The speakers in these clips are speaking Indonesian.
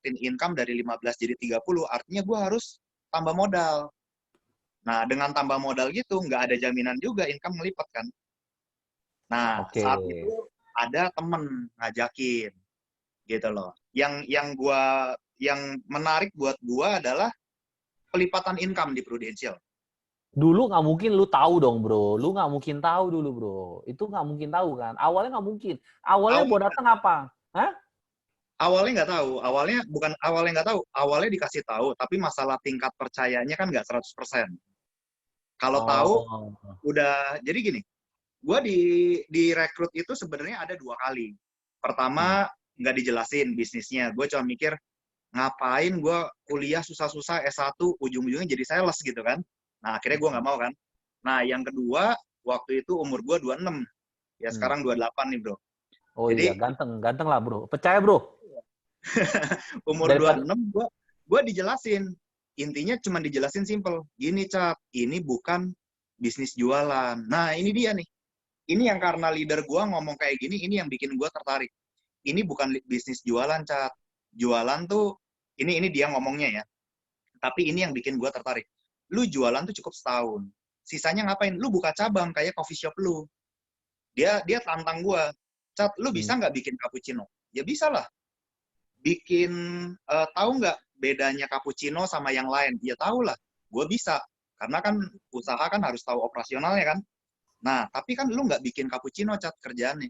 dapetin income dari 15 jadi 30, artinya gue harus tambah modal. Nah, dengan tambah modal gitu, nggak ada jaminan juga income ngelipat kan. Nah, saat itu ada temen ngajakin, gitu loh. Yang menarik buat gue adalah pelipatan income di Prudential. Dulu nggak mungkin lu tahu dong, bro. Lu nggak mungkin tahu dulu, bro. Itu nggak mungkin tahu kan. Awalnya nggak mungkin. Awalnya mau datang apa? Hah? Awalnya nggak tahu. Awalnya nggak tahu. Awalnya dikasih tahu, tapi masalah tingkat percayanya kan nggak 100%. Kalau tahu, udah. Jadi gini, gue di rekrut itu sebenarnya ada 2 kali. Pertama, nggak dijelasin bisnisnya. Gue cuma mikir, ngapain gue kuliah susah-susah S1, ujung-ujungnya jadi sales gitu kan. Nah, akhirnya gue nggak mau kan. Nah, yang kedua, waktu itu umur gue 26. Ya, sekarang 28 nih, bro. Oh jadi, iya, ganteng lah, bro. Percaya, bro. Umur 26, gue dijelasin. Intinya cuma dijelasin simple. Gini, Cap, ini bukan bisnis jualan. Nah, ini dia nih. Ini yang karena leader gue ngomong kayak gini, ini yang bikin gue tertarik. Ini bukan bisnis jualan, Cap. Jualan tuh, ini dia ngomongnya ya. Tapi ini yang bikin gue tertarik. Lu jualan tuh cukup setahun. Sisanya ngapain? Lu buka cabang kayak coffee shop lu. Dia tantang gue. Cat, lu bisa nggak bikin cappuccino? Ya bisa lah. Bikin, tahu nggak bedanya cappuccino sama yang lain? Ya tahu lah. Gue bisa. Karena kan usaha kan harus tahu operasionalnya kan. Nah, tapi kan lu nggak bikin cappuccino, Cat, kerjaannya.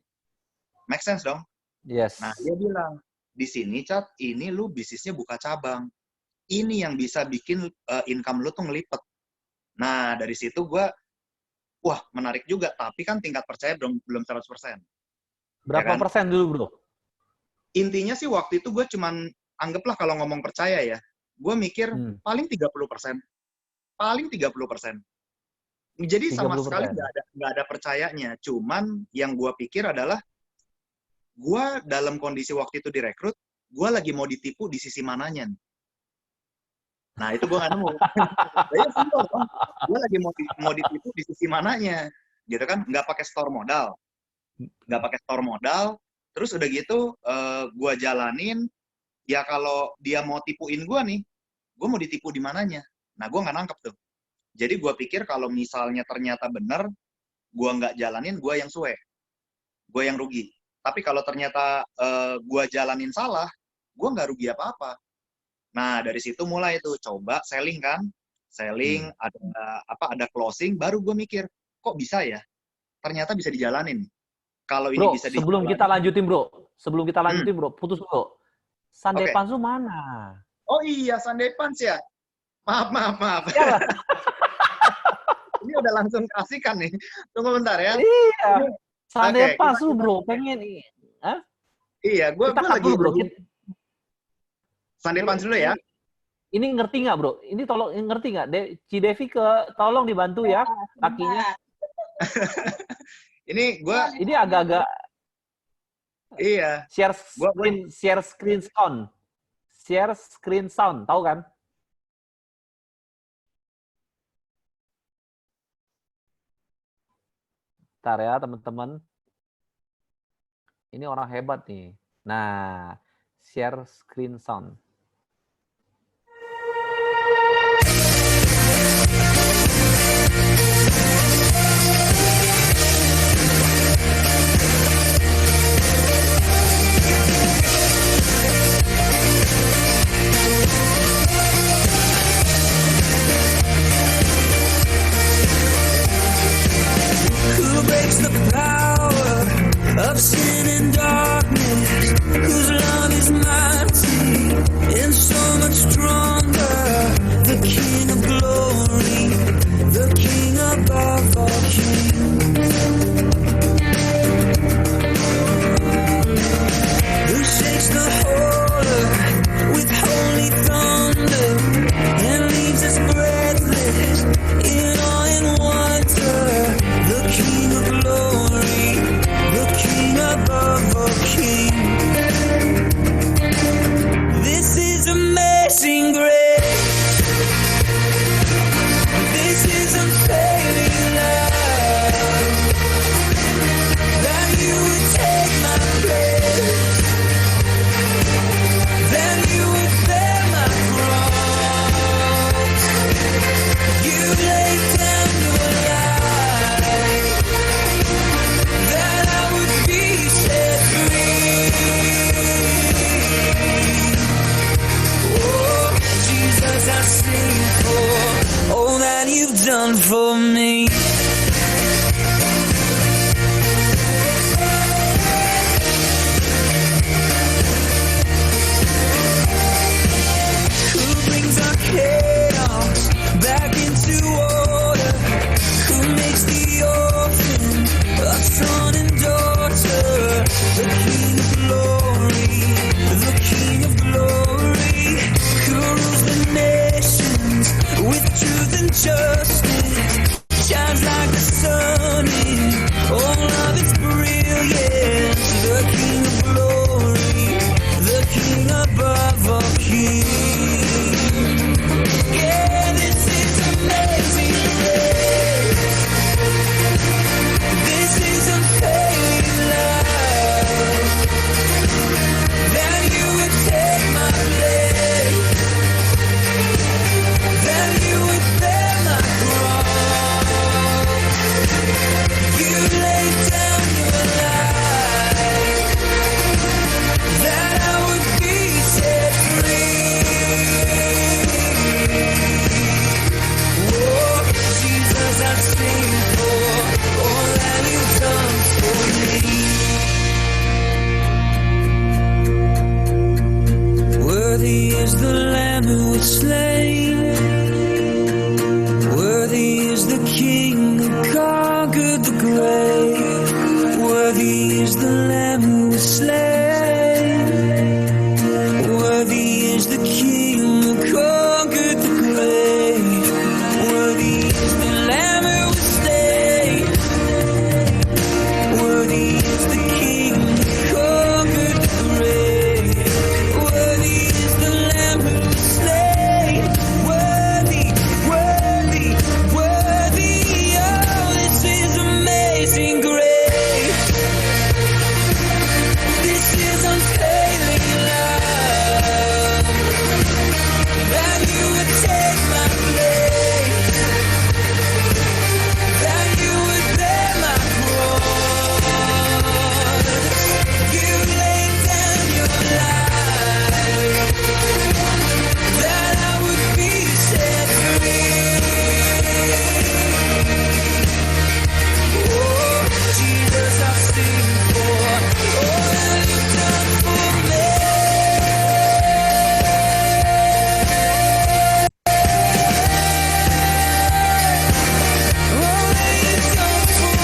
Make sense dong? Yes. Nah, dia bilang, di sini, Cat, ini lu bisnisnya buka cabang. Ini yang bisa bikin income lu tuh ngelipet. Nah, dari situ gue, wah, menarik juga. Tapi kan tingkat percaya belum 100%. Berapa persen dulu, bro? Intinya sih waktu itu gue cuman, anggaplah kalau ngomong percaya ya, gue mikir paling 30%. Paling 30%. Jadi sama 30%. Sekali nggak ada percayanya. Cuman yang gue pikir adalah, gue dalam kondisi waktu itu direkrut, gue lagi mau ditipu di sisi mananya nih. Nah, itu gue nggak nemu. Gue lagi mau ditipu di sisi mananya. Gitu kan, nggak pakai store modal. Terus udah gitu, gue jalanin. Ya kalau dia mau tipuin gue nih, gue mau ditipu di mananya. Nah, gue nggak nangkep tuh. Jadi gue pikir kalau misalnya ternyata bener, gue nggak jalanin, gue yang suwe. Gue yang rugi. Tapi kalau ternyata gue jalanin salah, gue nggak rugi apa-apa. Nah, dari situ mulai tuh coba selling kan. Selling, ada closing, baru gue mikir, kok bisa ya? Ternyata bisa dijalanin. Kalau ini bisa dijalanin. Sebelum kita lanjutin, bro, putus dulu. Sunday Pants mana? Oh iya, Sunday Pants ya? Maaf. Ya. Ini udah langsung kasihkan nih. Tunggu bentar ya. Iya. Sunday Pants bro, pengen ini. Hah? Iya, gue lagi bro. Sunday Pants dulu ya. Ini ngerti nggak, bro? Ini tolong ngerti nggak? Cidevi tolong dibantu ya kakinya. Ini agak-agak. Iya. Share screen sound, tahu kan? Bentar ya, teman-teman. Ini orang hebat nih. Nah, share screen sound. Who breaks the power of sin and darkness? Whose love is mighty and so much stronger? The King of glory, the King above all kings. Who shakes the whole earth with holy thunder and leaves us breathless in awe and wonder? The King of glory, the King above all kings. This is amazing grace. done for me? Who brings our chaos back into order? Who makes the orphan a son and daughter? The King of Glory, the King of Glory, who rules the nations with truth and justice, shines like the sun in all of its brilliance. The King of Glory, the King above all kings. Yeah, this is amazing grace. This is unfailing love. That you would take my place. That you would bear my cross. You laid down your life. That I would be set free. Oh, Jesus, I sing for all that you've done for me. Worthy is the Lamb who was slain. Worthy is the King who conquered the grave. Worthy is the Lamb who was slain. Worthy is the King who conquered the grave. Worthy is the Lamb who was slain. Worthy is the King who conquered the grave. Worthy is the Lamb who was slain. Worthy, worthy, worthy. Oh, this is amazing grace. This is unfailing love. That you would take my place. That you would bear my cross. You laid down your life. That I would be set free. Oh, Jesus, I sing for all that you've done for me. All that you've done for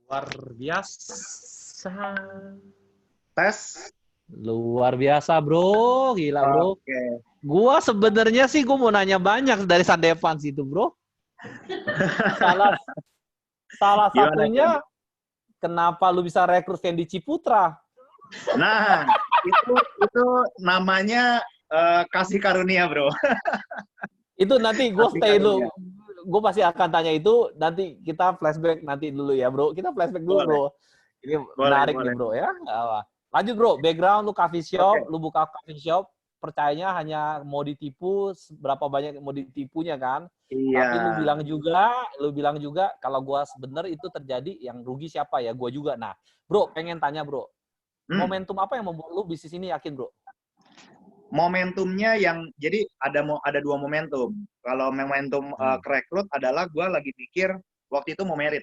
Luar biasa. Tes. Luar biasa, bro. Gila, bro. Oke. Gua sebenarnya sih gua mau nanya banyak dari Sandevans itu, bro. Salah Gimana, satunya kenapa lu bisa rekrut Fendi Ciputra? Nah, itu namanya kasih karunia, bro. Itu nanti gue Kasih stay dulu. karunia. Gue pasti akan tanya itu. Nanti kita flashback nanti dulu ya, bro. Kita flashback dulu, Boleh. bro. Ini menarik nih, bro ya. Lanjut, bro. Background lu coffee shop, lu buka coffee shop. Percayanya hanya mau ditipu, berapa banyak mau ditipunya kan? Iya. Tapi lu bilang juga kalau gue sebenarnya itu terjadi, yang rugi siapa ya? Gue juga. Nah, bro, pengen tanya, bro. Momentum apa yang membuat lu bisnis ini yakin, bro? Momentumnya jadi ada dua momentum. Kalau momentum kerekrut adalah gue lagi pikir waktu itu mau merit,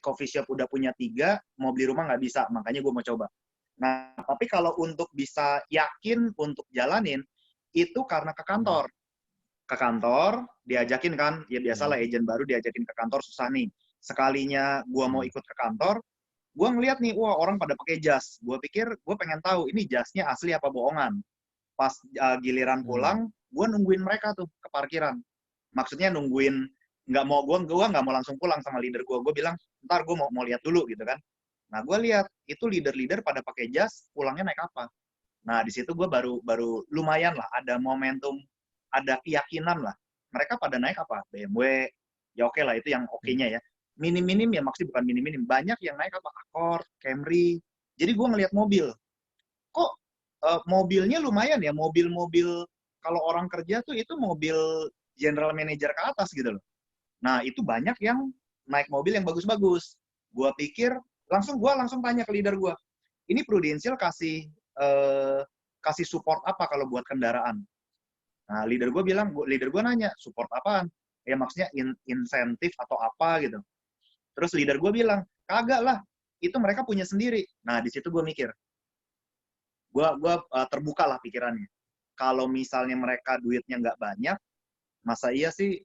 coffee shop udah punya 3, mau beli rumah nggak bisa, makanya gue mau coba. Nah, tapi kalau untuk bisa yakin untuk jalanin, itu karena ke kantor. Ke kantor, diajakin kan, ya biasalah agent baru diajakin ke kantor susah nih. Sekalinya gue mau ikut ke kantor, gue ngeliat nih, wah orang pada pakai jas. Gue pikir, gue pengen tahu ini jasnya asli apa bohongan. Pas giliran pulang, gue nungguin mereka tuh ke parkiran. Maksudnya nungguin, gue nggak mau langsung pulang sama leader gue. Gue bilang, ntar gue mau lihat dulu gitu kan. Nah, gue lihat itu leader-leader pada pakai jas, pulangnya naik apa. Nah, di situ gue baru lumayan lah, ada momentum, ada keyakinan lah. Mereka pada naik apa? BMW, ya oke lah, itu yang oke-nya ya. Minim-minim ya, maksudnya bukan minim-minim. Banyak yang naik apa? Accord, Camry. Jadi gue ngelihat mobil. Kok mobilnya lumayan ya, mobil-mobil kalau orang kerja tuh itu mobil general manager ke atas gitu loh. Nah, itu banyak yang naik mobil yang bagus-bagus. Gue pikir, gue langsung tanya ke leader gue, ini Prudential kasih support apa kalau buat kendaraan? Nah, leader gue nanya, support apaan? Ya maksudnya insentif atau apa gitu. Terus leader gue bilang, kagak lah, itu mereka punya sendiri. Nah, di situ gue mikir, gue terbuka lah pikirannya. Kalau misalnya mereka duitnya nggak banyak, masa iya sih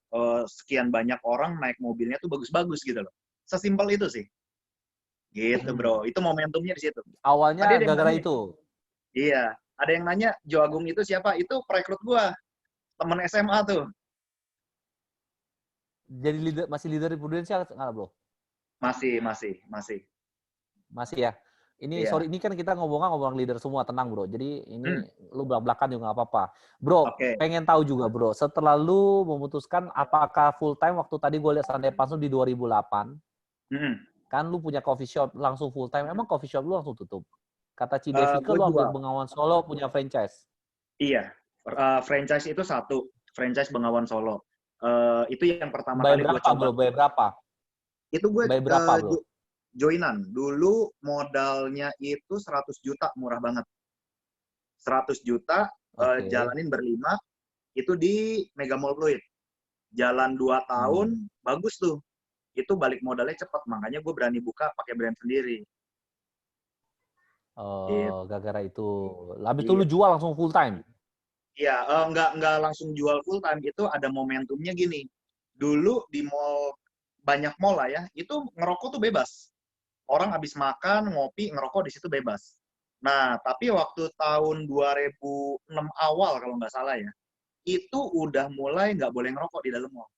sekian banyak orang naik mobilnya tuh bagus-bagus gitu loh. Sesimpel itu sih. Gitu bro, itu momentumnya di situ. Awalnya gara-gara itu? Iya, ada yang nanya, Jo Agung itu siapa? Itu perekrut gue, temen SMA tuh. Jadi masih leader di Prudential nggak bro? Masih. Masih ya? Ini iya. sorry, ini kan kita ngomong leader semua, tenang bro. Jadi ini lu belak-belakan juga nggak apa-apa. Bro, pengen tahu juga bro, setelah lu memutuskan apakah full time waktu tadi gue lihat Sunday Pansum di 2008, kan lu punya coffee shop langsung full time, emang coffee shop lu langsung tutup? Kata Cidevika lu ambil Bengawan Solo punya franchise. Iya, franchise itu satu, franchise Bengawan Solo. Itu yang pertama kali gue coba. Bayar berapa? Itu gue bayar berapa bro? Joinan. Dulu modalnya itu 100 juta, murah banget. 100 juta, jalanin berlima, itu di Mega Mall Fluid. Jalan 2 tahun, bagus tuh. Itu balik modalnya cepat, makanya gue berani buka pakai brand sendiri. Oh, gara-gara itu. Habis itu lu jual langsung full time? Iya, nggak langsung jual full time. Itu ada momentumnya gini. Dulu di mall, banyak mall lah ya, itu ngerokok tuh bebas. Orang habis makan, ngopi, ngerokok di situ bebas. Nah, tapi waktu tahun 2006 awal kalau nggak salah ya, itu udah mulai nggak boleh ngerokok di dalam mall.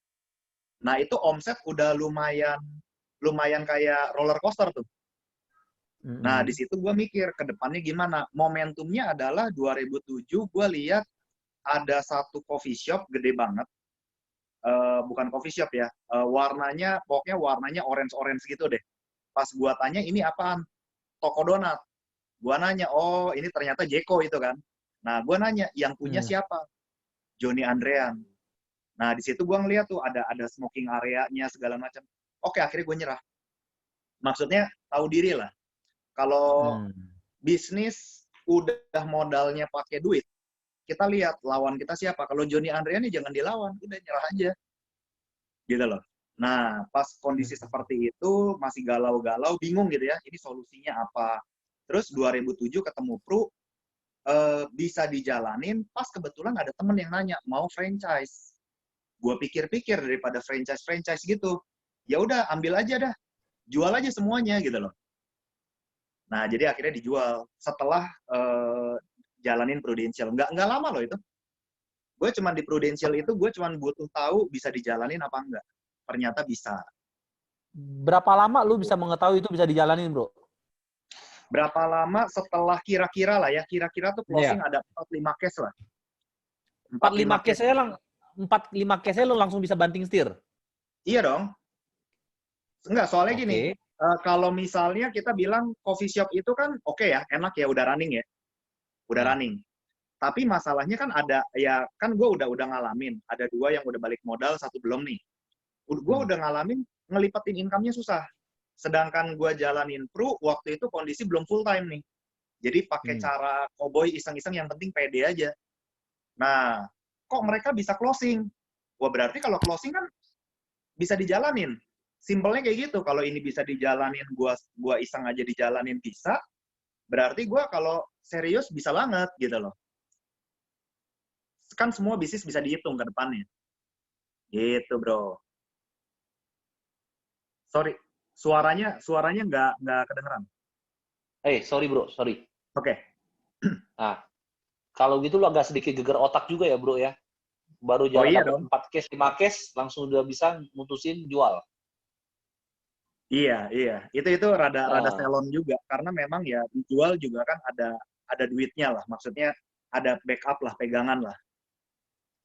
Nah, itu omset udah lumayan kayak roller coaster tuh. Nah, di situ gue mikir ke depannya gimana. Momentumnya adalah 2007 gue lihat ada satu coffee shop gede banget. Bukan coffee shop ya. Pokoknya warnanya orange-orange gitu deh. Pas gua tanya, ini apaan? Toko donat. Gua nanya, oh ini ternyata Jeko itu kan. Nah, gua nanya, yang punya siapa? Johnny Andrean. Nah, di situ gua ngeliat tuh ada smoking area-nya segala macam. Oke, akhirnya gua nyerah. Maksudnya tahu diri lah. Kalau bisnis udah modalnya pakai duit, kita lihat lawan kita siapa. Kalau Johnny Andrean ya jangan dilawan, udah nyerah aja. Gitu loh. Nah, pas kondisi seperti itu, masih galau-galau, bingung gitu ya, ini solusinya apa. Terus 2007 ketemu Pru, bisa dijalanin, pas kebetulan ada temen yang nanya, mau franchise. Gue pikir-pikir daripada franchise gitu, ya udah ambil aja dah, jual aja semuanya gitu loh. Nah, jadi akhirnya dijual setelah jalanin Prudential. Nggak lama loh itu. Gue cuman di Prudential itu, gue cuman butuh tahu bisa dijalanin apa enggak. Ternyata bisa. Berapa lama lu bisa mengetahui itu bisa dijalanin, bro? Berapa lama setelah kira-kira lah ya, kira-kira tuh closing ada 45 case lah. 45 case-nya lu langsung bisa banting setir? Iya dong. Enggak, soalnya gini, kalau misalnya kita bilang coffee shop itu kan oke ya, enak ya, udah running ya. Udah running. Tapi masalahnya kan ada, ya kan gue udah ngalamin. Ada 2 yang udah balik modal, 1 belum nih. Gue udah ngalamin ngelipetin income-nya susah. Sedangkan gue jalanin Pru, waktu itu kondisi belum full time nih. Jadi pakai cara cowboy iseng-iseng, yang penting pede aja. Nah, kok mereka bisa closing? Wah, berarti kalau closing kan bisa dijalanin. Simpelnya kayak gitu. Kalau ini bisa dijalanin, gue iseng aja dijalanin bisa. Berarti gue kalau serius bisa banget gitu loh. Kan semua bisnis bisa dihitung ke depannya. Gitu, bro. Sorry, suaranya nggak kedengeran. Sorry bro, sorry. Oke. Nah, kalau gitu lo agak sedikit geger otak juga ya bro ya. Baru jalan dapat 4 case, 5 case, langsung udah bisa mutusin jual. Iya. Itu rada selon juga, karena memang ya dijual juga kan ada duitnya lah. Maksudnya ada backup lah, pegangan lah.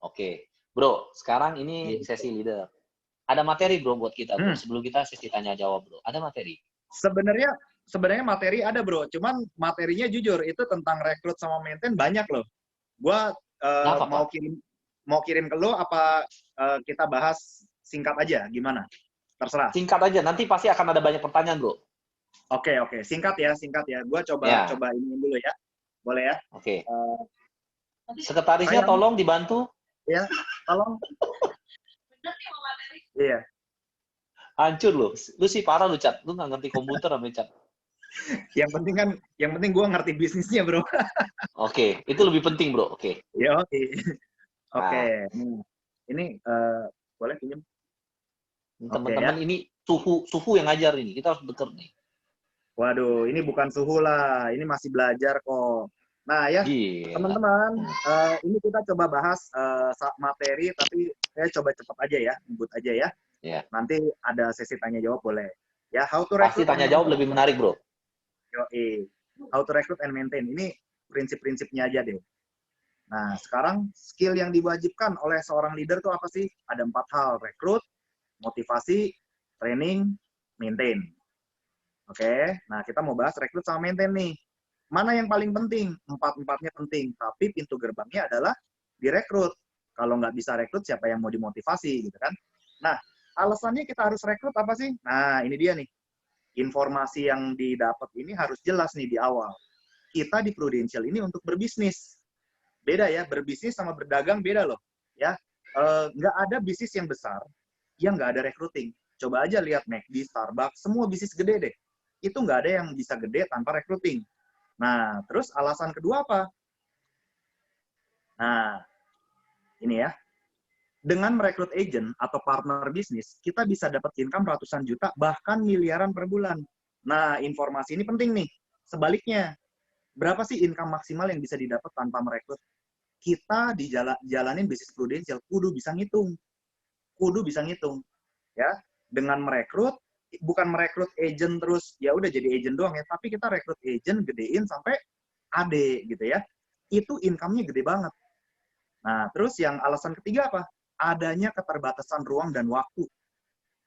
Oke, bro. Sekarang ini sesi leader. Ada materi bro buat kita bro. Sebelum kita sesi tanya jawab bro. Ada materi? Sebenarnya materi ada bro. Cuman materinya jujur itu tentang rekrut sama maintain banyak loh. Gua mau kirim ke lo apa kita bahas singkat aja, gimana? Terserah. Singkat aja, nanti pasti akan ada banyak pertanyaan, bro. Oke. Singkat ya. Gue coba ini dulu ya. Boleh ya? Oke. Sekretarisnya tolong dibantu. Ya, tolong. Iya. Hancur lu sih parah lu, Cat. Lu nggak ngerti komputer apa, Cat? yang penting gue ngerti bisnisnya, bro. Oke, itu lebih penting, bro. Oke. Ya, oke. Ini boleh pinjam? Teman-teman, ini suhu yang ngajar ini. Kita harus beker nih. Waduh, ini bukan suhu lah. Ini masih belajar kok. Nah ya, teman-teman, ini kita coba bahas materi, tapi saya coba cepat aja ya, ngebut aja ya. Nanti ada sesi tanya jawab boleh. Ya, how to recruit. Pasti tanya jawab lebih menarik, bro. Yoi. How to recruit and maintain. Ini prinsip-prinsipnya aja deh. Nah, sekarang skill yang diwajibkan oleh seorang leader tuh apa sih? Ada 4 hal: rekrut, motivasi, training, maintain. Oke, nah kita mau bahas rekrut sama maintain nih. Mana yang paling penting? 4-4-nya penting, tapi pintu gerbangnya adalah direkrut. Kalau nggak bisa rekrut, siapa yang mau dimotivasi, gitu kan? Nah, alasannya kita harus rekrut apa sih? Nah, ini dia nih. Informasi yang didapat ini harus jelas nih di awal. Kita di Prudential ini untuk berbisnis. Beda ya, berbisnis sama berdagang beda loh. Ya, nggak ada bisnis yang besar yang nggak ada recruiting. Coba aja lihat McD, Starbucks, semua bisnis gede deh. Itu nggak ada yang bisa gede tanpa recruiting. Nah, terus alasan kedua apa? Nah, ini ya. Dengan merekrut agent atau partner bisnis, kita bisa dapat income ratusan juta, bahkan miliaran per bulan. Nah, informasi ini penting nih. Sebaliknya, berapa sih income maksimal yang bisa didapat tanpa merekrut? Kita jalanin bisnis Prudential, kudu bisa ngitung. Ya, dengan merekrut, bukan merekrut agent terus ya udah jadi agent doang ya, tapi kita rekrut agent gedein sampai AD gitu ya. Itu income-nya gede banget. Nah, terus yang alasan ketiga apa? Adanya keterbatasan ruang dan waktu.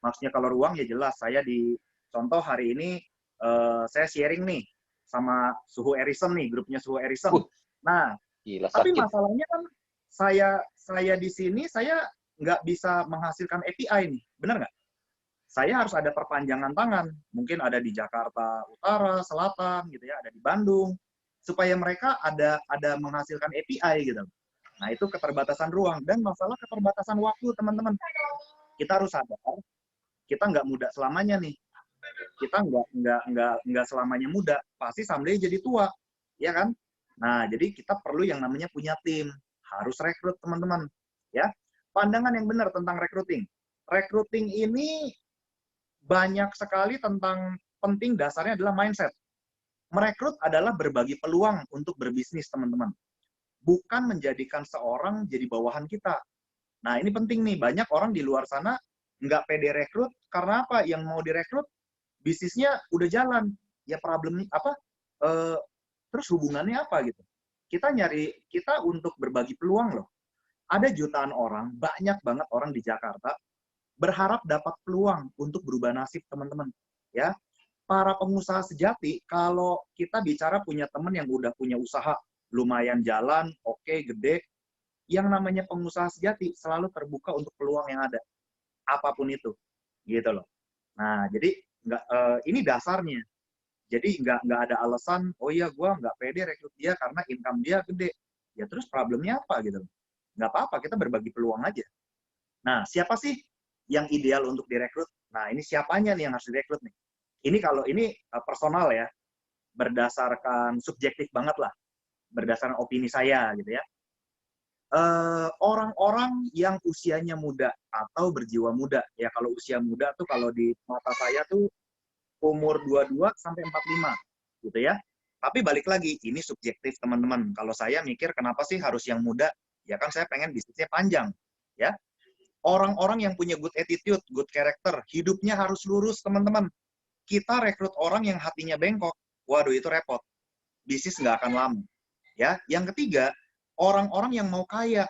Maksudnya kalau ruang ya jelas, saya di contoh hari ini saya sharing nih sama Suhu Erison nih, grupnya Suhu Erison. Nah, gila, tapi masalahnya kan saya di sini saya nggak bisa menghasilkan API nih, benar nggak? Saya harus ada perpanjangan tangan, mungkin ada di Jakarta Utara, Selatan, gitu ya, ada di Bandung, supaya mereka ada menghasilkan API gitu. Nah, itu keterbatasan ruang dan masalah keterbatasan waktu, teman-teman. Kita harus sadar, kita nggak muda selamanya nih. Kita nggak selamanya muda, pasti someday jadi tua, ya kan? Nah, jadi kita perlu yang namanya punya tim, harus rekrut, teman-teman. Ya, pandangan yang benar tentang recruiting. Recruiting ini banyak sekali tentang penting dasarnya adalah mindset. Merekrut adalah berbagi peluang untuk berbisnis, teman-teman. Bukan menjadikan seorang jadi bawahan kita. Nah, ini penting nih. Banyak orang di luar sana nggak pede rekrut. Karena apa? Yang mau direkrut, bisnisnya udah jalan. Ya problemnya apa? Terus hubungannya apa gitu? Kita untuk berbagi peluang loh. Ada jutaan orang, banyak banget orang di Jakarta, berharap dapat peluang untuk berubah nasib, teman-teman. Ya, para pengusaha sejati, kalau kita bicara punya teman yang udah punya usaha, lumayan jalan, oke, gede, yang namanya pengusaha sejati selalu terbuka untuk peluang yang ada, apapun itu, gitu loh. Nah, jadi ini dasarnya. Jadi nggak ada alasan, oh iya gue nggak pede rekrut dia karena income dia gede. Ya terus problemnya apa gitu? Nggak apa-apa, kita berbagi peluang aja. Nah, siapa sih yang ideal untuk direkrut? Nah, ini siapanya nih yang harus direkrut nih? Ini kalau ini personal ya, berdasarkan subjektif banget lah, berdasarkan opini saya gitu ya. Orang-orang yang usianya muda atau berjiwa muda, ya kalau usia muda tuh kalau di mata saya tuh umur 22 sampai 45 gitu ya. Tapi balik lagi, ini subjektif teman-teman. Kalau saya mikir kenapa sih harus yang muda? Ya kan saya pengen bisnisnya panjang, ya. Orang-orang yang punya good attitude, good character, hidupnya harus lurus, teman-teman. Kita rekrut orang yang hatinya bengkok, waduh itu repot. Bisnis nggak akan lama. Ya. Yang ketiga, orang-orang yang mau kaya.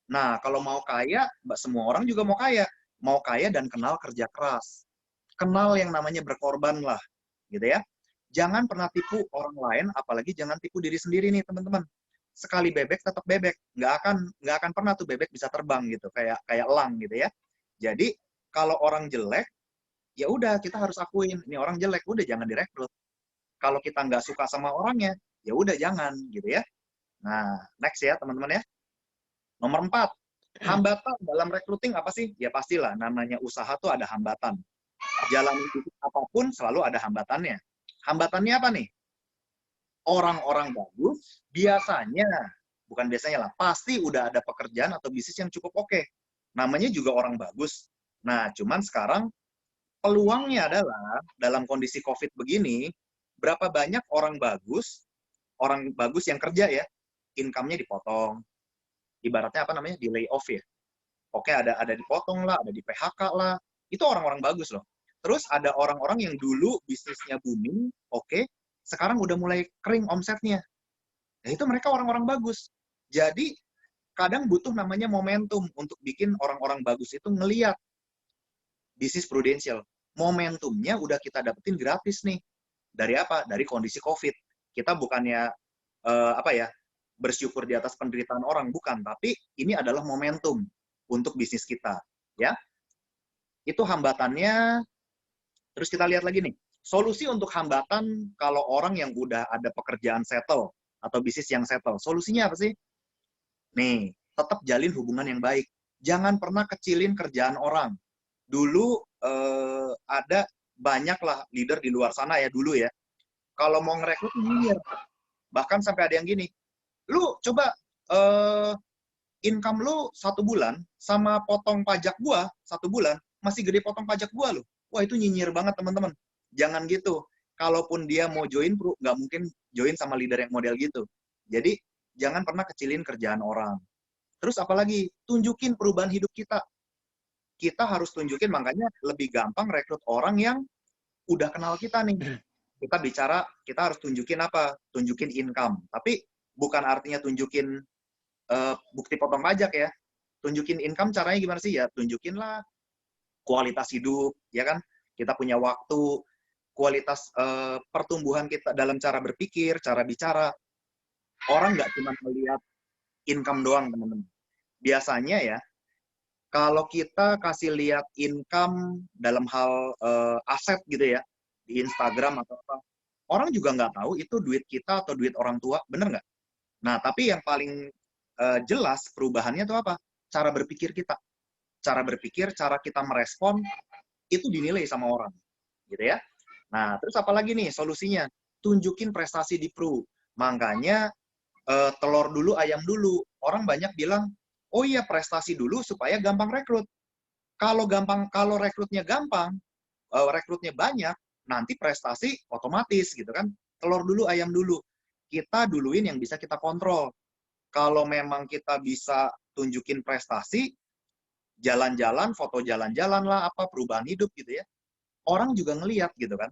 Nah, kalau mau kaya, semua orang juga mau kaya. Mau kaya dan kenal kerja keras. Kenal yang namanya berkorban lah, gitu ya. Jangan pernah tipu orang lain, apalagi jangan tipu diri sendiri nih, teman-teman. Sekali bebek tetap bebek, nggak akan pernah tuh bebek bisa terbang gitu, kayak elang gitu ya. Jadi Kalau orang jelek, ya udah kita harus akuin ini orang jelek, udah jangan direkrut. Kalau kita nggak suka sama orangnya, ya udah jangan gitu ya. Nah, next ya teman-teman ya. Nomor 4, hambatan dalam recruiting apa sih? Ya pastilah, namanya usaha tuh ada hambatan. Jalan bisnis apapun selalu ada hambatannya. Hambatannya apa nih? Orang-orang bagus biasanya, bukan biasanya lah, pasti udah ada pekerjaan atau bisnis yang cukup oke. Namanya juga orang bagus. Nah, cuman sekarang peluangnya adalah dalam kondisi COVID begini, berapa banyak orang bagus yang kerja ya, income-nya dipotong. Ibaratnya apa namanya? Di layoff ya. Oke, ada dipotong lah, ada di PHK lah. Itu orang-orang bagus loh. Terus ada orang-orang yang dulu bisnisnya booming, oke, sekarang udah mulai kering omsetnya. Nah, itu mereka orang-orang bagus. Jadi, kadang butuh namanya momentum untuk bikin orang-orang bagus itu ngeliat bisnis prudensial. Momentumnya udah kita dapetin gratis nih. Dari apa? Dari kondisi COVID. Kita bukannya bersyukur di atas penderitaan orang, bukan. Tapi ini adalah momentum untuk bisnis kita. Ya, itu hambatannya. Terus kita lihat lagi nih. Solusi untuk hambatan kalau orang yang udah ada pekerjaan settle atau bisnis yang settle. Solusinya apa sih? Nih, tetap jalin hubungan yang baik. Jangan pernah kecilin kerjaan orang. Dulu ada banyak lah leader di luar sana ya dulu ya. Kalau mau ngerekrut nyinyir. Bahkan sampai ada yang gini. Lu coba income lu 1 bulan sama potong pajak gua 1 bulan masih gede potong pajak gua lu. Wah, itu nyinyir banget teman-teman. Jangan gitu. Kalaupun dia mau join, nggak mungkin join sama leader yang model gitu. Jadi jangan pernah kecilin kerjaan orang. Terus apalagi tunjukin perubahan hidup kita. Kita harus tunjukin, makanya lebih gampang rekrut orang yang udah kenal kita nih. Kita harus tunjukin apa? Tunjukin income. Tapi bukan artinya tunjukin bukti potong pajak ya. Tunjukin income caranya gimana sih? Ya tunjukinlah kualitas hidup, ya kan? Kita punya waktu, kualitas pertumbuhan kita dalam cara berpikir, cara bicara. Orang nggak cuma melihat income doang, teman-teman. Biasanya ya, kalau kita kasih lihat income dalam hal aset gitu ya, di Instagram atau apa, orang juga nggak tahu itu duit kita atau duit orang tua, bener nggak? Nah, tapi yang paling jelas perubahannya itu apa? Cara berpikir kita. Cara berpikir, cara kita merespon, itu dinilai sama orang. Gitu ya. Nah, terus apa lagi nih solusinya? Tunjukin prestasi di Pru. Makanya, telur dulu, ayam dulu. Orang banyak bilang, oh iya prestasi dulu supaya gampang rekrut. Kalau rekrutnya gampang, rekrutnya banyak, nanti prestasi otomatis gitu kan. Telur dulu, ayam dulu. Kita duluin yang bisa kita kontrol. Kalau memang kita bisa tunjukin prestasi, jalan-jalan, foto jalan-jalan lah, apa perubahan hidup gitu ya. Orang juga ngelihat gitu kan.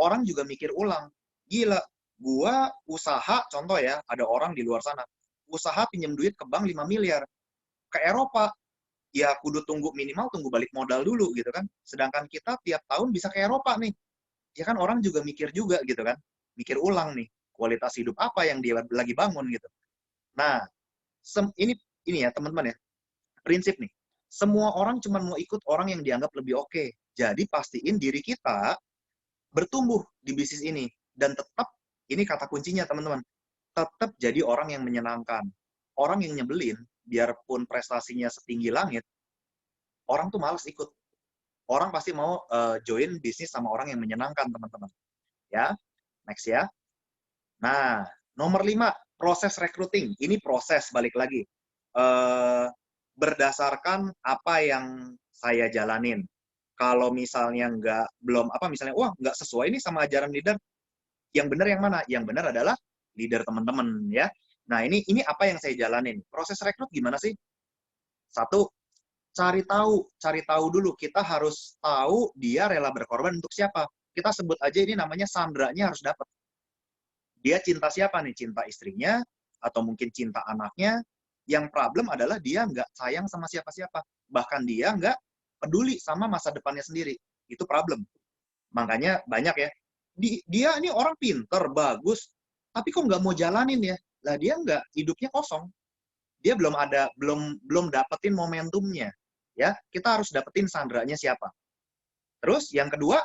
Orang juga mikir ulang. Gila, gua usaha, contoh ya, ada orang di luar sana. Usaha pinjam duit ke bank 5 miliar. Ke Eropa, ya kudu tunggu balik modal dulu gitu kan. Sedangkan kita tiap tahun bisa ke Eropa nih. Ya kan orang juga mikir juga gitu kan. Mikir ulang nih, kualitas hidup apa yang dia lagi bangun gitu. Nah, ini ya teman-teman ya, prinsip nih. Semua orang cuma mau ikut orang yang dianggap lebih oke. Jadi pastiin diri kita bertumbuh di bisnis ini. Dan tetap, ini kata kuncinya teman-teman, tetap jadi orang yang menyenangkan. Orang yang nyebelin, biarpun prestasinya setinggi langit, orang tuh males ikut. Orang pasti mau join bisnis sama orang yang menyenangkan, teman-teman. Ya, next ya. Nah, nomor 5, proses recruiting. Ini proses, balik lagi. Berdasarkan apa yang saya jalanin. Kalau misalnya nggak sesuai nih sama ajaran leader, yang benar yang mana? Yang benar adalah leader teman-teman ya. Nah, ini apa yang saya jalanin. Proses rekrut gimana sih? 1, cari tahu dulu. Kita harus tahu dia rela berkorban untuk siapa. Kita sebut aja ini namanya Sandranya harus dapat. Dia cinta siapa nih? Cinta istrinya atau mungkin cinta anaknya. Yang problem adalah dia nggak sayang sama siapa-siapa. Bahkan dia nggak peduli sama masa depannya sendiri. Itu problem. Makanya banyak ya. Dia ini orang pinter, bagus, tapi kok nggak mau jalanin ya? Lah dia nggak, hidupnya kosong. Dia belum dapetin momentumnya. Ya, kita harus dapetin sandranya siapa. Terus yang kedua,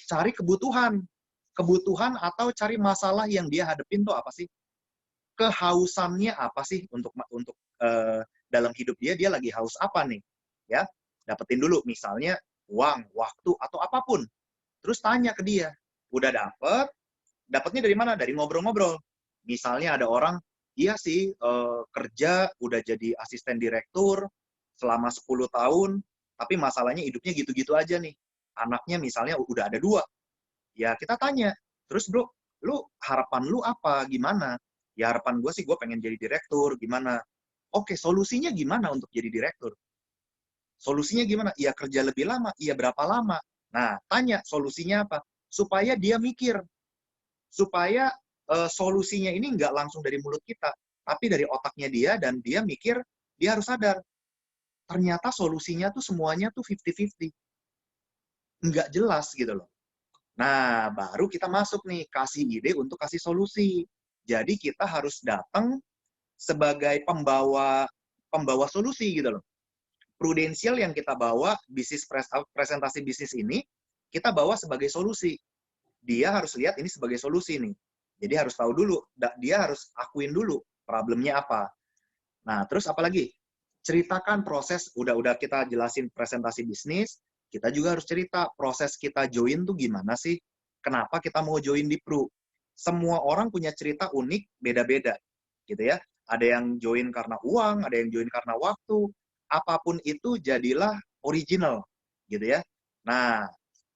cari kebutuhan. Kebutuhan atau cari masalah yang dia hadepin tuh apa sih? Kehausannya apa sih untuk dalam hidup dia lagi haus apa nih? Ya, dapetin dulu misalnya uang, waktu atau apapun. Terus tanya ke dia. Udah dapetnya dari mana? Dari ngobrol-ngobrol. Misalnya ada orang, iya sih, kerja udah jadi asisten direktur selama 10 tahun, tapi masalahnya hidupnya gitu-gitu aja nih. Anaknya misalnya udah ada 2. Ya kita tanya, terus bro, harapan lu apa? Gimana? Ya harapan gue sih gue pengen jadi direktur, gimana? Oke, solusinya gimana untuk jadi direktur? Solusinya gimana? Ya kerja lebih lama, iya berapa lama? Nah, tanya solusinya apa? Supaya dia mikir, supaya solusinya ini nggak langsung dari mulut kita, tapi dari otaknya dia, dan dia mikir, dia harus sadar, ternyata solusinya tuh semuanya tuh 50-50. Nggak jelas gitu loh. Nah, baru kita masuk nih, kasih ide untuk kasih solusi. Jadi kita harus datang sebagai pembawa solusi gitu loh. Prudensial yang kita bawa, presentasi bisnis ini, kita bawa sebagai solusi. Dia harus lihat ini sebagai solusi nih. Jadi harus tahu dulu, dia harus akuin dulu problemnya apa. Nah, terus apa lagi? Ceritakan proses, udah kita jelasin presentasi bisnis, kita juga harus cerita proses kita join tuh gimana sih? Kenapa kita mau join di Pru? Semua orang punya cerita unik, beda-beda, gitu ya. Ada yang join karena uang, ada yang join karena waktu. Apapun itu jadilah original, gitu ya. Nah,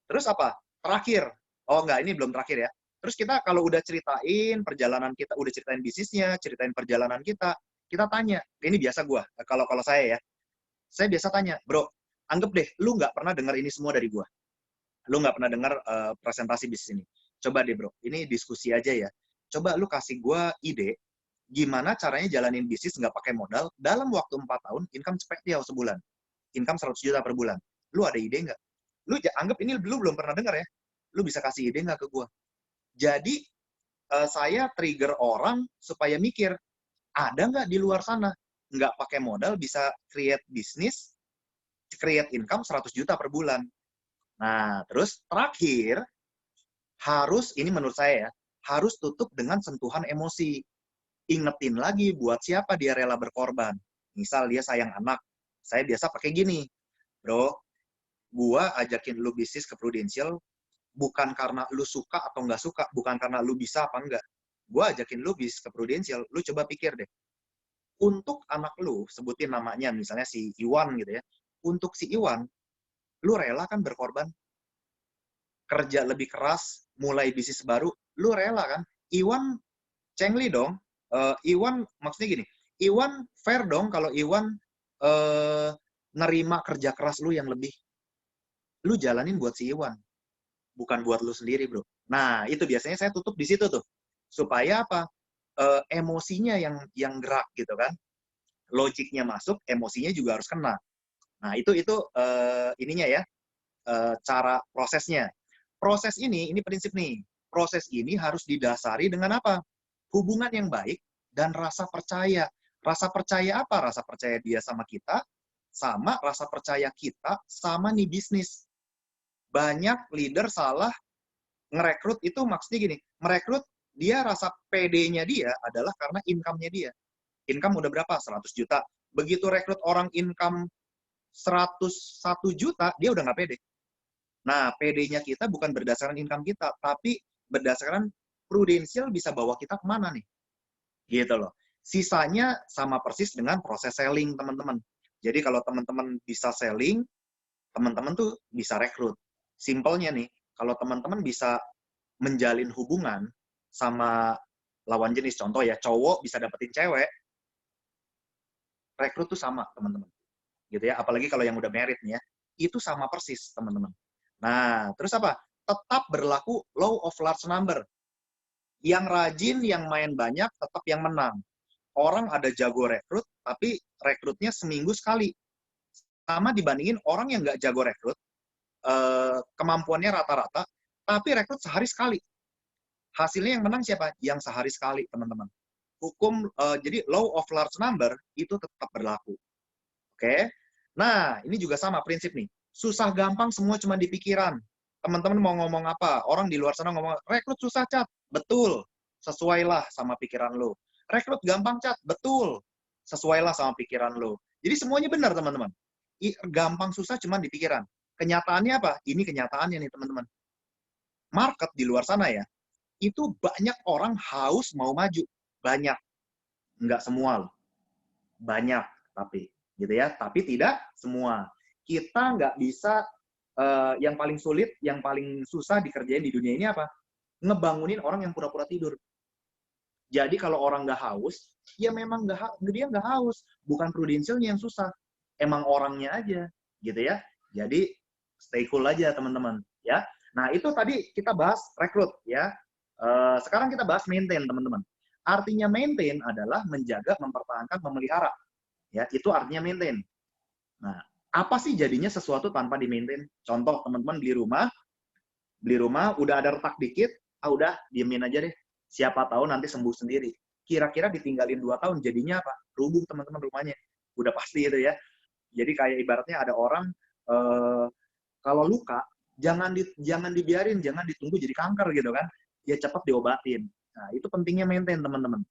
terus apa? Terakhir. Oh enggak, ini belum terakhir ya. Terus kita kalau udah ceritain perjalanan kita, udah ceritain bisnisnya, ceritain perjalanan kita tanya. Ini biasa gue, kalau saya ya. Saya biasa tanya, bro, anggap deh, lu nggak pernah dengar ini semua dari gue. Lu nggak pernah dengar presentasi bisnis ini. Coba deh bro, ini diskusi aja ya. Coba lu kasih gue ide, gimana caranya jalanin bisnis nggak pakai modal, dalam waktu 4 tahun, income cepet dia sebulan. Income 100 juta per bulan. Lu ada ide nggak? Lu anggap ini lu belum pernah dengar ya. Lu bisa kasih ide nggak ke gue? Jadi, saya trigger orang supaya mikir, ada nggak di luar sana? Nggak pakai modal, bisa create bisnis, create income 100 juta per bulan. Nah, terus terakhir, ini menurut saya ya, harus tutup dengan sentuhan emosi. Ingetin lagi buat siapa dia rela berkorban. Misal dia sayang anak, saya biasa pakai gini, bro, gua ajakin lu bisnis ke Prudential, bukan karena lu suka atau nggak suka, bukan karena lu bisa apa enggak. Gua ajakin lu bisnis ke Prudential, lu coba pikir deh, untuk anak lu, sebutin namanya, misalnya si Iwan gitu ya, untuk si Iwan, lu rela kan berkorban? Kerja lebih keras, mulai bisnis baru, lu rela kan? Iwan cengli dong. Iwan, maksudnya gini, Iwan fair dong kalau Iwan nerima kerja keras lu yang lebih. Lu jalanin buat si Iwan, bukan buat lu sendiri, bro. Nah, itu biasanya saya tutup di situ tuh. Supaya apa? Emosinya yang gerak gitu kan. Logiknya masuk, emosinya juga harus kena. Nah, itu ininya ya, cara prosesnya. Proses ini prinsip nih. Proses ini harus didasari dengan apa? Hubungan yang baik dan rasa percaya. Rasa percaya apa? Rasa percaya dia sama kita, sama rasa percaya kita sama nih bisnis. Banyak leader salah ngerekrut itu, maksudnya gini, merekrut dia rasa PD-nya dia adalah karena income-nya dia. Income udah berapa? 100 juta. Begitu rekrut orang income 101 juta, dia udah nggak pede. Nah, PD-nya kita bukan berdasarkan income kita, tapi berdasarkan Prudential bisa bawa kita kemana nih. Gitu loh. Sisanya sama persis dengan proses selling, teman-teman. Jadi kalau teman-teman bisa selling, teman-teman tuh bisa rekrut. Simpelnya nih, kalau teman-teman bisa menjalin hubungan sama lawan jenis, contoh ya, cowok bisa dapetin cewek, rekrut tuh sama, teman-teman. Gitu ya, apalagi kalau yang udah married nih ya, itu sama persis, teman-teman. Nah, terus apa? Tetap berlaku law of large number. Yang rajin, yang main banyak, tetap yang menang. Orang ada jago rekrut, tapi rekrutnya seminggu sekali. Sama dibandingin orang yang nggak jago rekrut, kemampuannya rata-rata, tapi rekrut sehari sekali. Hasilnya yang menang siapa? Yang sehari sekali, teman-teman. Hukum, jadi law of large number itu tetap berlaku. Oke? Nah, ini juga sama prinsip nih. Susah gampang semua cuma di pikiran. Teman-teman mau ngomong apa? Orang di luar sana ngomong, rekrut susah, Cat. Betul. Sesuailah sama pikiran lo. Rekrut gampang, Cat. Betul. Sesuailah sama pikiran lo. Jadi semuanya benar, teman-teman. Gampang susah cuma di pikiran. Kenyataannya apa? Ini kenyataannya nih, teman-teman. Market di luar sana ya, itu banyak orang haus mau maju. Banyak. Nggak semua loh. Banyak, tapi. Gitu ya. Tapi tidak semua. Kita nggak bisa, yang paling sulit, yang paling susah dikerjain di dunia ini apa? Ngebangunin orang yang pura-pura tidur. Jadi kalau orang nggak haus, ya memang dia nggak haus. Bukan prudensialnya yang susah. Emang orangnya aja. Gitu ya. Jadi, stay cool aja, teman-teman. Ya. Nah, itu tadi kita bahas rekrut. Ya. Sekarang kita bahas maintain, teman-teman. Artinya maintain adalah menjaga, mempertahankan, memelihara. Ya, itu artinya maintain. Nah, apa sih jadinya sesuatu tanpa di-maintain? Contoh, teman-teman beli rumah, udah ada retak dikit, udah, diemin aja deh. Siapa tahu nanti sembuh sendiri. Kira-kira ditinggalin 2 tahun, jadinya apa? Rubuh, teman-teman, rumahnya. Udah pasti itu ya. Jadi kayak ibaratnya ada orang, kalau luka, jangan dibiarin, jangan ditunggu jadi kanker gitu kan. Ya cepat diobatin. Nah, itu pentingnya maintain, teman-teman.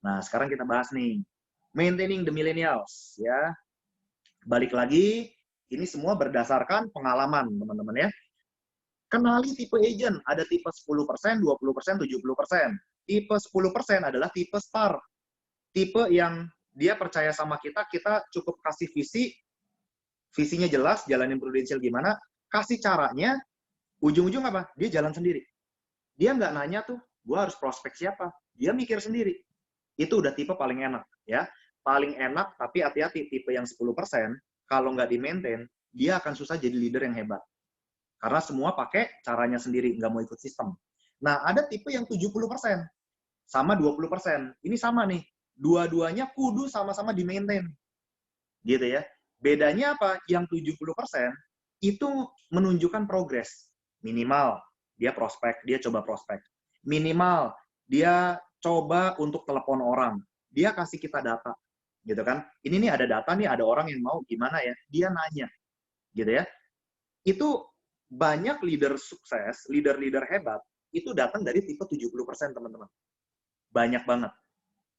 Nah, sekarang kita bahas nih. Maintaining the millennials, ya. Balik lagi, ini semua berdasarkan pengalaman, teman-teman ya. Kenali tipe agent, ada tipe 10%, 20%, 70%. Tipe 10% adalah tipe star. Tipe yang dia percaya sama kita cukup kasih visinya jelas, jalanin prudensial gimana, kasih caranya, ujung-ujung apa? Dia jalan sendiri. Dia nggak nanya tuh, gue harus prospek siapa. Dia mikir sendiri. Itu udah tipe paling enak, ya. Paling enak, tapi hati-hati, tipe yang 10%, kalau nggak di-maintain, dia akan susah jadi leader yang hebat. Karena semua pakai caranya sendiri, nggak mau ikut sistem. Nah, ada tipe yang 70%, sama 20%. Ini sama nih, dua-duanya kudu sama-sama di-maintain. Gitu ya. Bedanya apa? Yang 70% itu menunjukkan progres. Minimal, dia prospek, dia coba prospek. Minimal, dia coba untuk telepon orang. Dia kasih kita data. Gitu kan? Ini nih ada data nih, ada orang yang mau gimana ya? Dia nanya. Gitu ya. Itu banyak leader sukses, leader-leader hebat, itu datang dari tipe 70%, teman-teman. Banyak banget.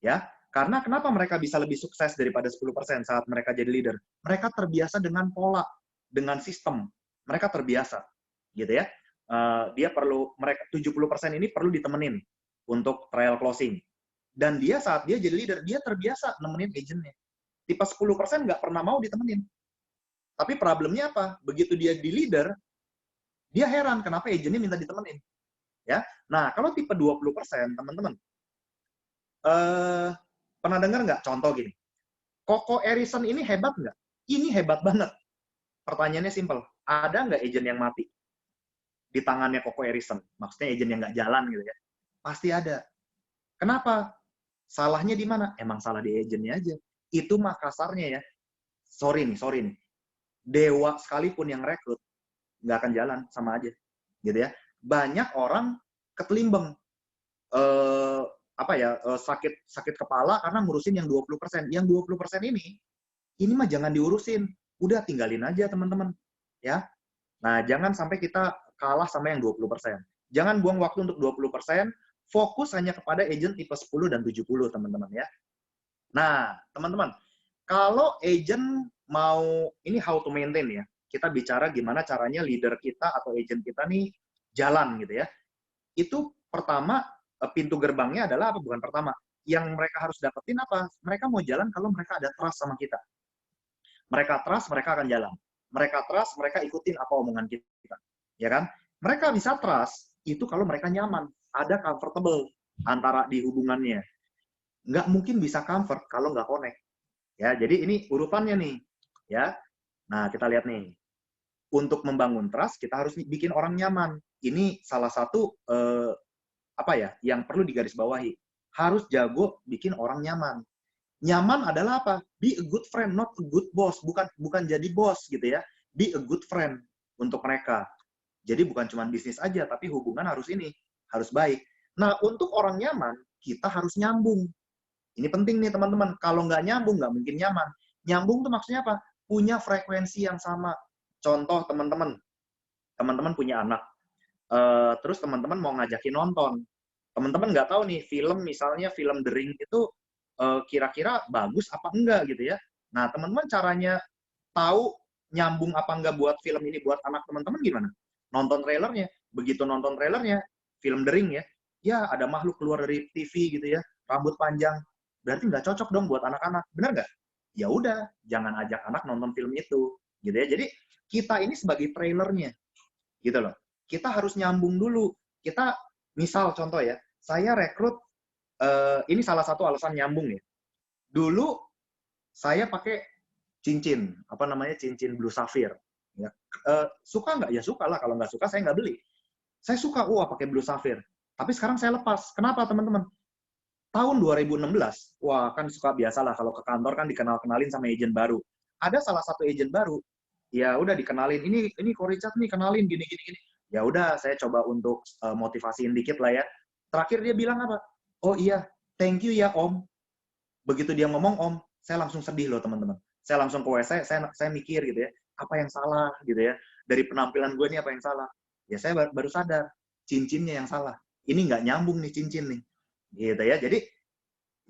Ya. Karena kenapa mereka bisa lebih sukses daripada 10% saat mereka jadi leader? Mereka terbiasa dengan pola, dengan sistem. Mereka terbiasa. Gitu ya. Dia perlu, 70% ini perlu ditemenin untuk trial closing. Dan dia saat dia jadi leader, dia terbiasa nemenin agentnya. Tipe 10% nggak pernah mau ditemenin. Tapi problemnya apa? Begitu dia di leader, dia heran kenapa agentnya minta ditemenin. Ya. Nah, kalau tipe 20%, teman-teman, pernah dengar nggak contoh gini? Coco Erison ini hebat nggak? Ini hebat banget. Pertanyaannya simpel. Ada nggak agent yang mati di tangannya Coco Erison? Maksudnya agent yang nggak jalan gitu ya. Pasti ada. Kenapa? Salahnya di mana? Emang salah di agentnya aja. Itu mah kasarnya ya. Sorry nih. Dewa sekalipun yang rekrut, nggak akan jalan, sama aja. Gitu ya. Banyak orang ketelimbang. Sakit kepala karena ngurusin yang 20%. Yang 20% ini mah jangan diurusin. Udah tinggalin aja, teman-teman. Ya. Nah, jangan sampai kita kalah sama yang 20%. Jangan buang waktu untuk 20%. Fokus hanya kepada agent tipe 10 dan 70, teman-teman ya. Nah, teman-teman, kalau agent mau, ini how to maintain ya. Kita bicara gimana caranya leader kita atau agent kita nih jalan gitu ya. Itu pertama, pintu gerbangnya adalah apa? Bukan pertama. Yang mereka harus dapetin apa? Mereka mau jalan kalau mereka ada trust sama kita. Mereka trust, mereka akan jalan. Mereka trust, mereka ikutin apa omongan kita. Ya kan? Mereka bisa trust, itu kalau mereka nyaman. Ada comfortable antara di hubungannya. Nggak mungkin bisa comfort kalau nggak connect. Ya, jadi ini urutannya nih. Ya. Nah, kita lihat nih. Untuk membangun trust, kita harus bikin orang nyaman. Ini salah satu yang perlu digarisbawahi. Harus jago bikin orang nyaman. Nyaman adalah apa? Be a good friend, not a good boss. Bukan jadi bos gitu ya. Be a good friend untuk mereka. Jadi bukan cuma bisnis aja, tapi hubungan harus harus baik. Nah, untuk orang nyaman, kita harus nyambung. Ini penting nih, teman-teman. Kalau nggak nyambung, nggak mungkin nyaman. Nyambung tuh maksudnya apa? punya frekuensi yang sama. Contoh teman-teman punya anak, terus teman-teman mau ngajakin nonton. Teman-teman nggak tahu nih film, misalnya film The Ring itu kira-kira bagus apa enggak gitu ya. Nah, teman-teman caranya tahu nyambung apa enggak buat film ini buat anak teman-teman gimana? Nonton trailernya. Begitu nonton trailernya, film The Ring ya, ya ada makhluk keluar dari TV gitu ya, rambut panjang. Berarti nggak cocok dong buat anak-anak. Benar nggak? Ya udah, jangan ajak anak nonton film itu. Gitu ya. Jadi, kita ini sebagai trailernya. Gitu loh. Kita harus nyambung dulu. Kita, misal contoh ya, saya rekrut, ini salah satu alasan nyambung ya. Dulu, saya pakai cincin, cincin blue sapphire. Ya. Suka nggak? Ya suka lah. Kalau nggak suka, saya nggak beli. Saya suka, pakai blue sapphire. Tapi sekarang saya lepas. Kenapa, teman-teman? Tahun 2016, kan suka biasalah kalau ke kantor kan dikenal-kenalin sama agent baru. Ada salah satu agent baru, ya udah dikenalin, ini Ko Richard nih, kenalin gini. Ya udah, saya coba untuk motivasiin dikit lah ya. Terakhir dia bilang apa? Oh iya, thank you ya Om. Begitu dia ngomong Om, saya langsung sedih loh teman-teman. Saya langsung ke WC, saya mikir gitu ya, apa yang salah gitu ya. Dari penampilan gue nih apa yang salah. Ya saya baru sadar, cincinnya yang salah. Ini nggak nyambung nih cincin nih. Gitu ya. Jadi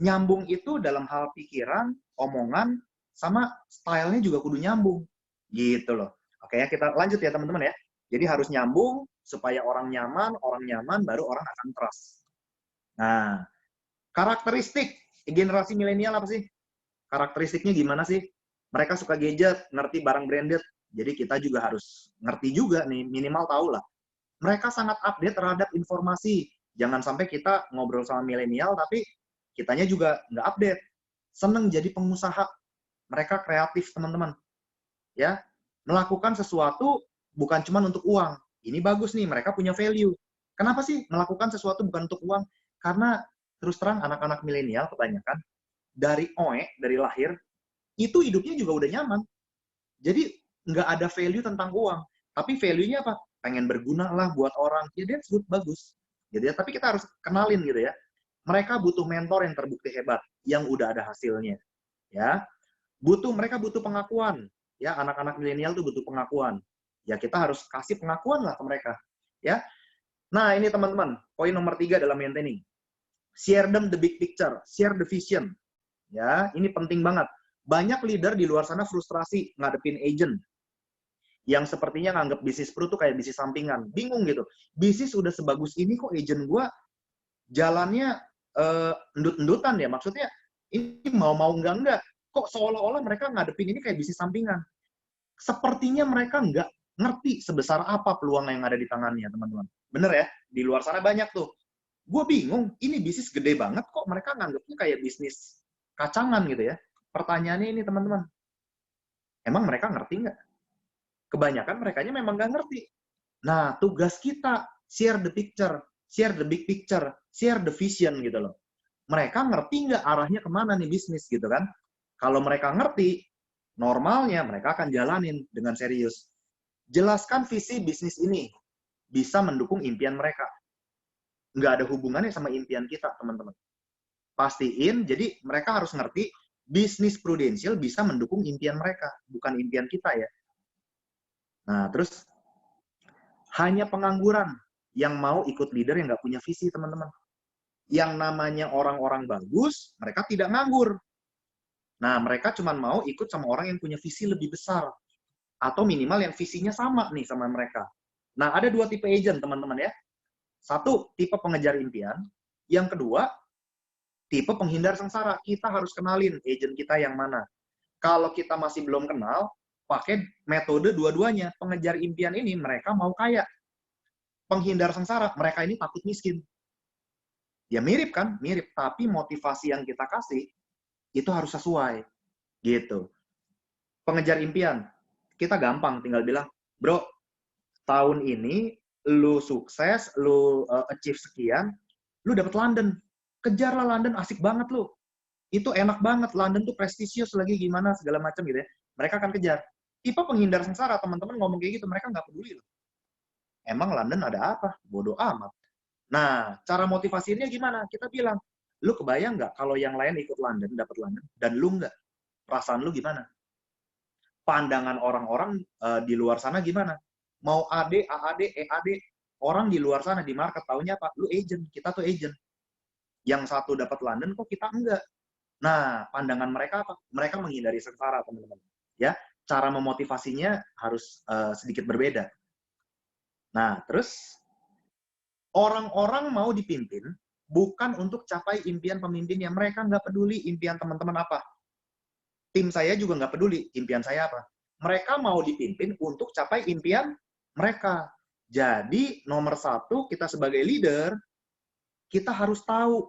nyambung itu dalam hal pikiran, omongan, sama stylenya juga kudu nyambung. Gitu loh. Oke ya, kita lanjut ya teman-teman ya. Jadi harus nyambung supaya orang nyaman baru orang akan trust. Nah, karakteristik generasi milenial apa sih? Karakteristiknya gimana sih? Mereka suka gadget, ngerti barang branded. Jadi kita juga harus ngerti juga nih, minimal tahu lah. Mereka sangat update terhadap informasi. Jangan sampai kita ngobrol sama milenial, tapi kitanya juga nggak update. Seneng jadi pengusaha. Mereka kreatif, teman-teman. Ya, melakukan sesuatu bukan cuma untuk uang. Ini bagus nih, mereka punya value. Kenapa sih melakukan sesuatu bukan untuk uang? Karena terus terang anak-anak milenial kebanyakan dari lahir, itu hidupnya juga udah nyaman. Jadi nggak ada value tentang uang. Tapi value-nya apa? Pengen berguna lah buat orang. Ya that's good, bagus. Jadi, tapi kita harus kenalin gitu ya. Mereka butuh mentor yang terbukti hebat, yang udah ada hasilnya. Ya, mereka butuh pengakuan. Ya, anak-anak milenial tuh butuh pengakuan. Ya, kita harus kasih pengakuan lah ke mereka. Ya. Nah, ini teman-teman, poin nomor 3 dalam maintaining. Share them the big picture, share the vision. Ya, ini penting banget. Banyak leader di luar sana frustrasi ngadepin agent yang sepertinya nganggap bisnis pro tuh kayak bisnis sampingan. Bingung gitu. Bisnis udah sebagus ini kok agent gua jalannya endut-endutan ya. Maksudnya ini mau enggak. Kok seolah-olah mereka ngadepin ini kayak bisnis sampingan. Sepertinya mereka nggak ngerti sebesar apa peluang yang ada di tangannya, teman-teman. Bener ya? Di luar sana banyak tuh. Gue bingung, ini bisnis gede banget kok mereka nganggapnya kayak bisnis kacangan gitu ya. Pertanyaannya ini, teman-teman. Emang mereka ngerti nggak? Kebanyakan merekanya memang nggak ngerti. Nah, tugas kita, share the picture, share the big picture, share the vision gitu loh. Mereka ngerti nggak arahnya kemana nih bisnis gitu kan? Kalau mereka ngerti, normalnya mereka akan jalanin dengan serius. Jelaskan visi bisnis ini bisa mendukung impian mereka. Nggak ada hubungannya sama impian kita, teman-teman. Pastiin, jadi mereka harus ngerti bisnis prudensial bisa mendukung impian mereka, bukan impian kita ya. Nah, terus hanya pengangguran yang mau ikut leader yang nggak punya visi, teman-teman. Yang namanya orang-orang bagus, mereka tidak nganggur. Nah, mereka cuma mau ikut sama orang yang punya visi lebih besar. Atau minimal yang visinya sama nih sama mereka. Nah, ada 2 tipe agent, teman-teman ya. Satu, tipe pengejar impian. Yang kedua, tipe penghindar sengsara. Kita harus kenalin agent kita yang mana. Kalau kita masih belum kenal, pakai metode dua-duanya. Pengejar impian ini mereka mau kaya. Penghindar sengsara, mereka ini takut miskin. Ya mirip kan? Mirip. Tapi motivasi yang kita kasih, itu harus sesuai. Gitu. Pengejar impian, kita gampang tinggal bilang, bro, tahun ini lu sukses, lu achieve sekian, lu dapat London. Kejarlah London, asik banget lu. Itu enak banget, London tuh prestisius lagi gimana, segala macam gitu ya. Mereka akan kejar. Tipe penghindar sengsara, teman-teman ngomong kayak gitu, mereka nggak peduli loh. Emang London ada apa? Bodoh amat. Nah, cara motivasinya gimana? Kita bilang, lu kebayang nggak kalau yang lain ikut London, dapat London, dan lu nggak? Perasaan lu gimana? pandangan orang-orang di luar sana gimana? Mau AD, AAD, EAD, orang di luar sana di market taunya apa? Lu agent, kita tuh agent. Yang satu dapat London kok kita enggak. Nah, pandangan mereka apa? Mereka menghindari sengsara, teman-teman. Ya, cara memotivasinya harus sedikit berbeda. Nah, terus orang-orang mau dipimpin bukan untuk capai impian pemimpinnya. Mereka nggak peduli impian teman-teman apa. Tim saya juga nggak peduli impian saya apa. Mereka mau dipimpin untuk capai impian mereka. Jadi nomor satu, kita sebagai leader, kita harus tahu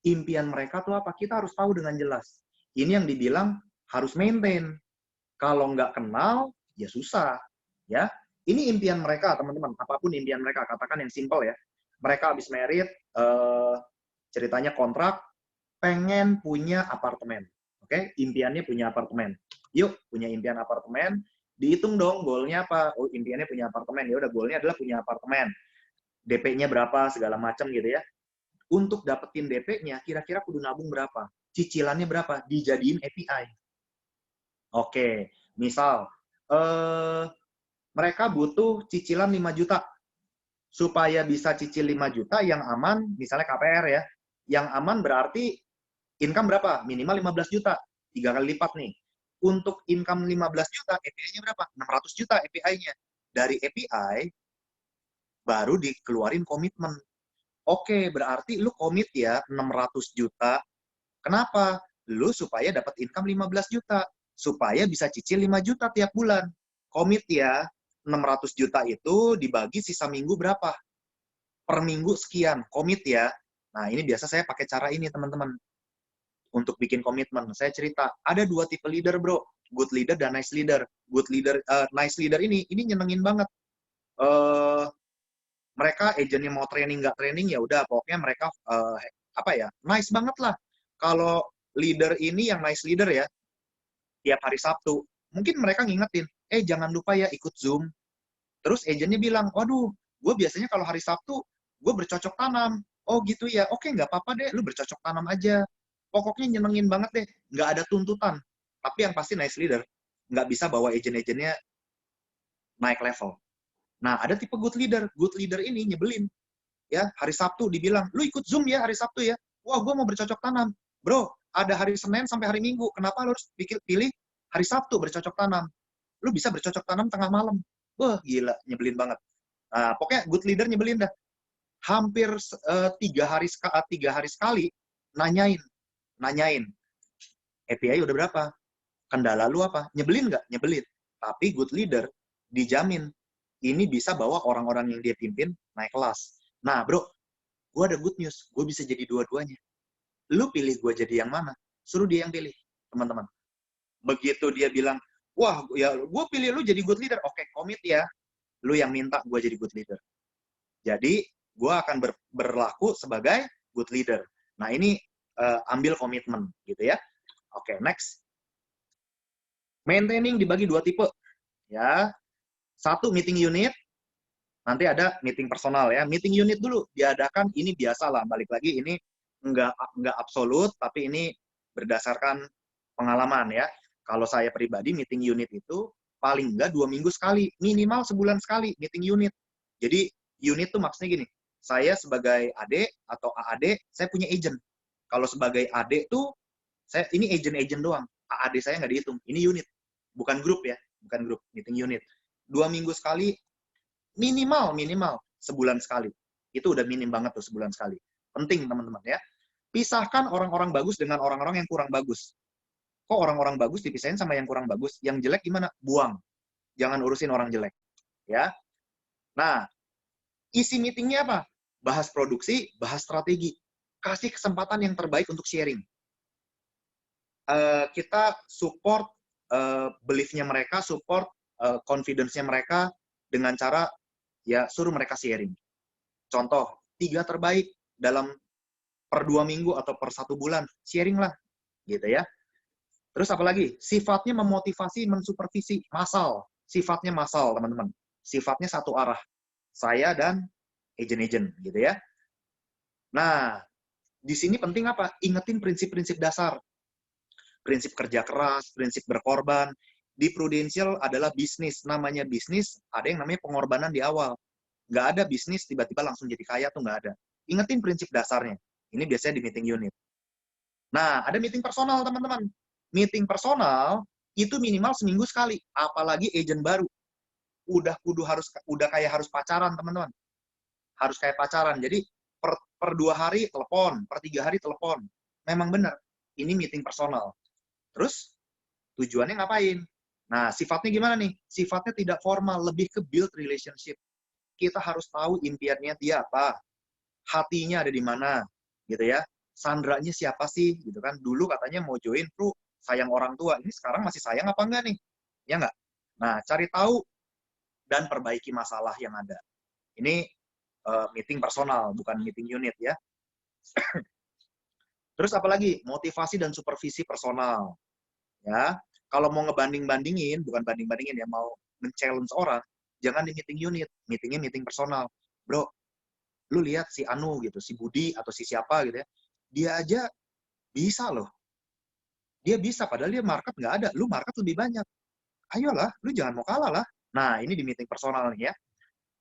impian mereka tuh apa. Kita harus tahu dengan jelas. Ini yang dibilang harus maintain. Kalau nggak kenal, ya susah. Ya, ini impian mereka, teman-teman. Apapun impian mereka, katakan yang simple ya. Mereka habis merit, ceritanya kontrak, pengen punya apartemen. Oke, impiannya punya apartemen. Yuk, punya impian apartemen. Dihitung dong, goalnya apa? Oh, impiannya punya apartemen. Ya udah, goalnya adalah punya apartemen. DP-nya berapa, segala macam gitu ya. Untuk dapetin DP-nya, kira-kira kudu nabung berapa? Cicilannya berapa? Dijadiin API. Oke, misal, mereka butuh cicilan 5 juta. Supaya bisa cicil 5 juta yang aman, misalnya KPR ya. Yang aman berarti income berapa? Minimal 15 juta. 3 kali lipat nih. Untuk income 15 juta, API-nya berapa? 600 juta API-nya. Dari API, baru dikeluarin komitmen. Oke, berarti lu komit ya 600 juta. Kenapa? Lu supaya dapat income 15 juta. Supaya bisa cicil 5 juta tiap bulan. Komit ya, 600 juta itu dibagi sisa minggu berapa? Per minggu sekian. Komit ya. Nah, ini biasa saya pakai cara ini, teman-teman. Untuk bikin komitmen. Saya cerita, ada 2 tipe leader, bro. Good leader dan nice leader. Good leader, nice leader ini nyenengin banget. Mereka agennya mau training, nggak training, ya udah, pokoknya mereka, nice banget lah. Kalau leader ini, yang nice leader ya, tiap hari Sabtu, mungkin mereka ngingetin, jangan lupa ya ikut Zoom. Terus agennya bilang, waduh, gue biasanya kalau hari Sabtu, gue bercocok tanam. Oh gitu ya, oke nggak apa-apa deh, lu bercocok tanam aja. Pokoknya nyenengin banget deh, nggak ada tuntutan. Tapi yang pasti nice leader, nggak bisa bawa agen-agennya naik level. Nah, ada tipe good leader. Good leader ini nyebelin. Ya, hari Sabtu dibilang, lu ikut Zoom ya hari Sabtu ya. Wah, gue mau bercocok tanam. Bro, ada hari Senin sampai hari Minggu. Kenapa lu harus pilih hari Sabtu bercocok tanam? Lu bisa bercocok tanam tengah malam. Wah, gila, nyebelin banget. Nah, pokoknya good leader nyebelin dah. Hampir 3 hari sekali nanyain. API udah berapa? Kendala lu apa? Nyebelin nggak? Nyebelin. Tapi good leader dijamin ini bisa bawa orang-orang yang dia pimpin naik kelas. Nah, bro, gue ada good news. Gue bisa jadi dua-duanya. Lu pilih gue jadi yang mana? Suruh dia yang pilih, teman-teman. Begitu dia bilang, wah, ya gue pilih lu jadi good leader. Oke, komit ya. Lu yang minta gue jadi good leader. Jadi, gue akan berlaku sebagai good leader. Nah, ini ambil komitmen, gitu ya. Oke, next. Maintaining dibagi 2 tipe. Ya, 1 meeting unit, nanti ada meeting personal ya. Meeting unit dulu diadakan, ini biasa lah, balik lagi ini nggak absolut, tapi ini berdasarkan pengalaman ya. Kalau saya pribadi meeting unit itu paling nggak 2 minggu sekali, minimal sebulan sekali meeting unit. Jadi unit tuh maksudnya gini, saya sebagai AD atau AAD, saya punya agent. Kalau sebagai AD tuh, ini agent doang. AAD saya nggak dihitung, ini unit. Bukan grup ya, bukan grup, meeting unit. 2 minggu sekali, minimal sebulan sekali. Itu udah minim banget tuh sebulan sekali. Penting teman-teman ya. Pisahkan orang-orang bagus dengan orang-orang yang kurang bagus. Kok orang-orang bagus dipisahin sama yang kurang bagus? Yang jelek gimana? Buang. Jangan urusin orang jelek. Ya. Nah, isi meetingnya apa? Bahas produksi, bahas strategi. Kasih kesempatan yang terbaik untuk sharing. Kita support belief-nya mereka, support confidence-nya mereka dengan cara ya suruh mereka sharing. Contoh, 3 terbaik dalam per 2 minggu atau per 1 bulan, sharing lah, gitu ya. Terus apa lagi? Sifatnya memotivasi, mensupervisi, massal. Sifatnya massal, teman-teman. Sifatnya satu arah. Saya dan agent-agent, gitu ya. Nah, di sini penting apa? Ingetin prinsip-prinsip dasar. Prinsip kerja keras, prinsip berkorban. Di Prudential adalah bisnis. Namanya bisnis, ada yang namanya pengorbanan di awal. Nggak ada bisnis tiba-tiba langsung jadi kaya tuh nggak ada. Ingetin prinsip dasarnya. Ini biasanya di meeting unit. Nah, ada meeting personal, teman-teman. Meeting personal itu minimal seminggu sekali. Apalagi agent baru. Udah kayak harus pacaran, teman-teman. Harus kayak pacaran. Jadi, per 2 hari telepon, per 3 hari telepon. Memang benar. Ini meeting personal. Terus, tujuannya ngapain? Nah, sifatnya gimana nih? Sifatnya tidak formal, lebih ke build relationship. Kita harus tahu impiannya dia apa, hatinya ada di mana, gitu ya. Sandranya siapa sih, gitu kan? Dulu katanya mau join Pru, sayang orang tua. Ini sekarang masih sayang apa enggak nih? Ya enggak? Nah, cari tahu dan perbaiki masalah yang ada. Ini meeting personal, bukan meeting unit ya. Terus apalagi? Motivasi dan supervisi personal. Ya, kalau mau ngebanding-bandingin, bukan banding-bandingin ya, mau men-challenge orang, jangan di meeting unit, meetingnya meeting personal. Bro, lu lihat si Anu gitu, si Budi atau si siapa gitu ya, dia aja bisa loh. Dia bisa, padahal dia market nggak ada, lu market lebih banyak. Ayolah, lu jangan mau kalah lah. Nah, ini di meeting personal nih ya.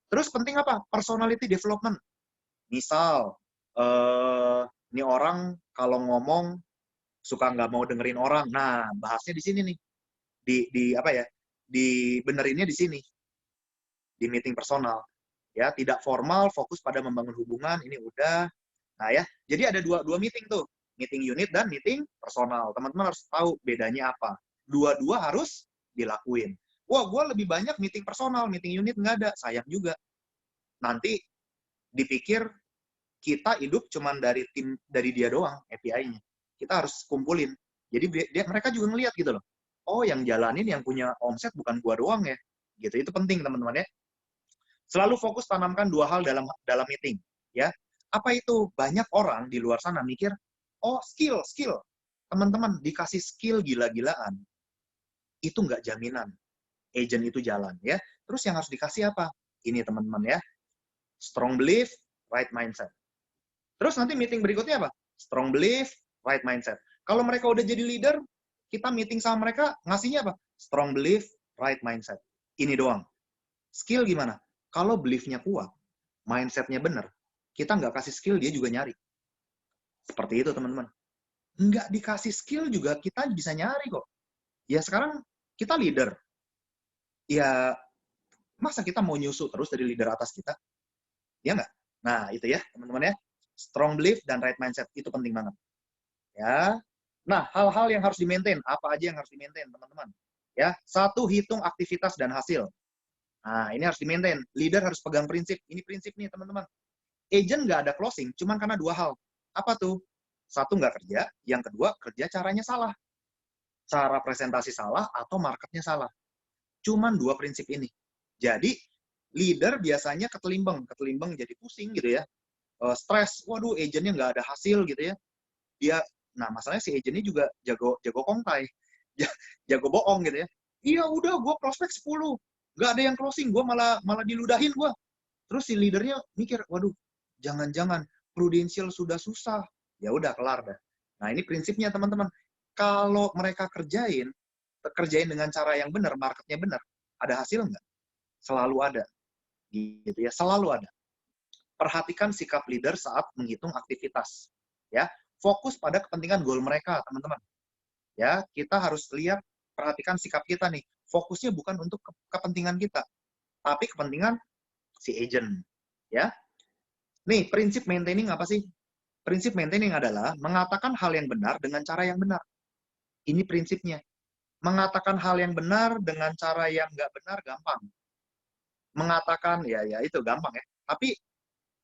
Terus penting apa? Personality development. Misal, ini orang kalau ngomong suka nggak mau dengerin orang. Nah, bahasnya di sini nih. Di apa ya? Dibenerinnya di sini. Di meeting personal. Ya, tidak formal, fokus pada membangun hubungan, ini udah. Nah ya, jadi ada dua meeting tuh. Meeting unit dan meeting personal. Teman-teman harus tahu bedanya apa. Dua-dua harus dilakuin. Wah, gue lebih banyak meeting personal, meeting unit nggak ada. Sayang juga. Nanti dipikir kita hidup cuman dari dia doang, API-nya. Kita harus kumpulin. Jadi mereka juga ngelihat gitu loh. Oh, yang jalanin, yang punya omset bukan gua doang ya. Gitu, itu penting teman-teman ya. Selalu fokus tanamkan 2 hal dalam meeting. Ya, apa itu? Banyak orang di luar sana mikir, oh skill. Teman-teman, dikasih skill gila-gilaan. Itu nggak jaminan. Agent itu jalan ya. Terus yang harus dikasih apa? Ini teman-teman ya. Strong belief, right mindset. Terus nanti meeting berikutnya apa? Strong belief, right mindset. Kalau mereka udah jadi leader, kita meeting sama mereka, ngasihnya apa? Strong belief, right mindset. Ini doang. Skill gimana? Kalau belief-nya kuat, mindset-nya benar, kita nggak kasih skill, dia juga nyari. Seperti itu, teman-teman. Nggak dikasih skill juga, kita bisa nyari kok. Ya sekarang, kita leader. Ya, masa kita mau nyusu terus dari leader atas kita? Ya nggak? Nah, itu ya, teman-teman ya. Strong belief dan right mindset, itu penting banget. Ya. Nah, hal-hal yang harus di-maintain. Apa aja yang harus di-maintain, teman-teman? Ya, 1, hitung aktivitas dan hasil. Nah, ini harus di-maintain. Leader harus pegang prinsip. Ini prinsip nih, teman-teman. Agent nggak ada closing, cuman karena 2 hal. Apa tuh? 1, nggak kerja. Yang kedua, kerja caranya salah. Cara presentasi salah atau marketnya salah. Cuman 2 prinsip ini. Jadi, leader biasanya ketelimbang jadi pusing gitu ya. Stres, waduh, agentnya nggak ada hasil gitu ya. Nah, masalahnya si agentnya juga jago kongtai. Jago bohong gitu ya. Iya, udah, gue prospek 10. Nggak ada yang closing, gue malah diludahin gue. Terus si leadernya mikir, waduh, jangan-jangan Prudential sudah susah. Ya udah, kelar dah. Nah, ini prinsipnya teman-teman. Kalau mereka kerjain dengan cara yang benar, marketnya benar, ada hasil nggak? Selalu ada. Gitu ya, selalu ada. Perhatikan sikap leader saat menghitung aktivitas. Ya, fokus pada kepentingan goal mereka, teman-teman. Ya, kita harus lihat, perhatikan sikap kita nih. Fokusnya bukan untuk kepentingan kita, tapi kepentingan si agent. Ya. Nih, prinsip maintaining apa sih? Prinsip maintaining adalah mengatakan hal yang benar dengan cara yang benar. Ini prinsipnya. Mengatakan hal yang benar dengan cara yang nggak benar gampang. Mengatakan, ya itu gampang ya. Tapi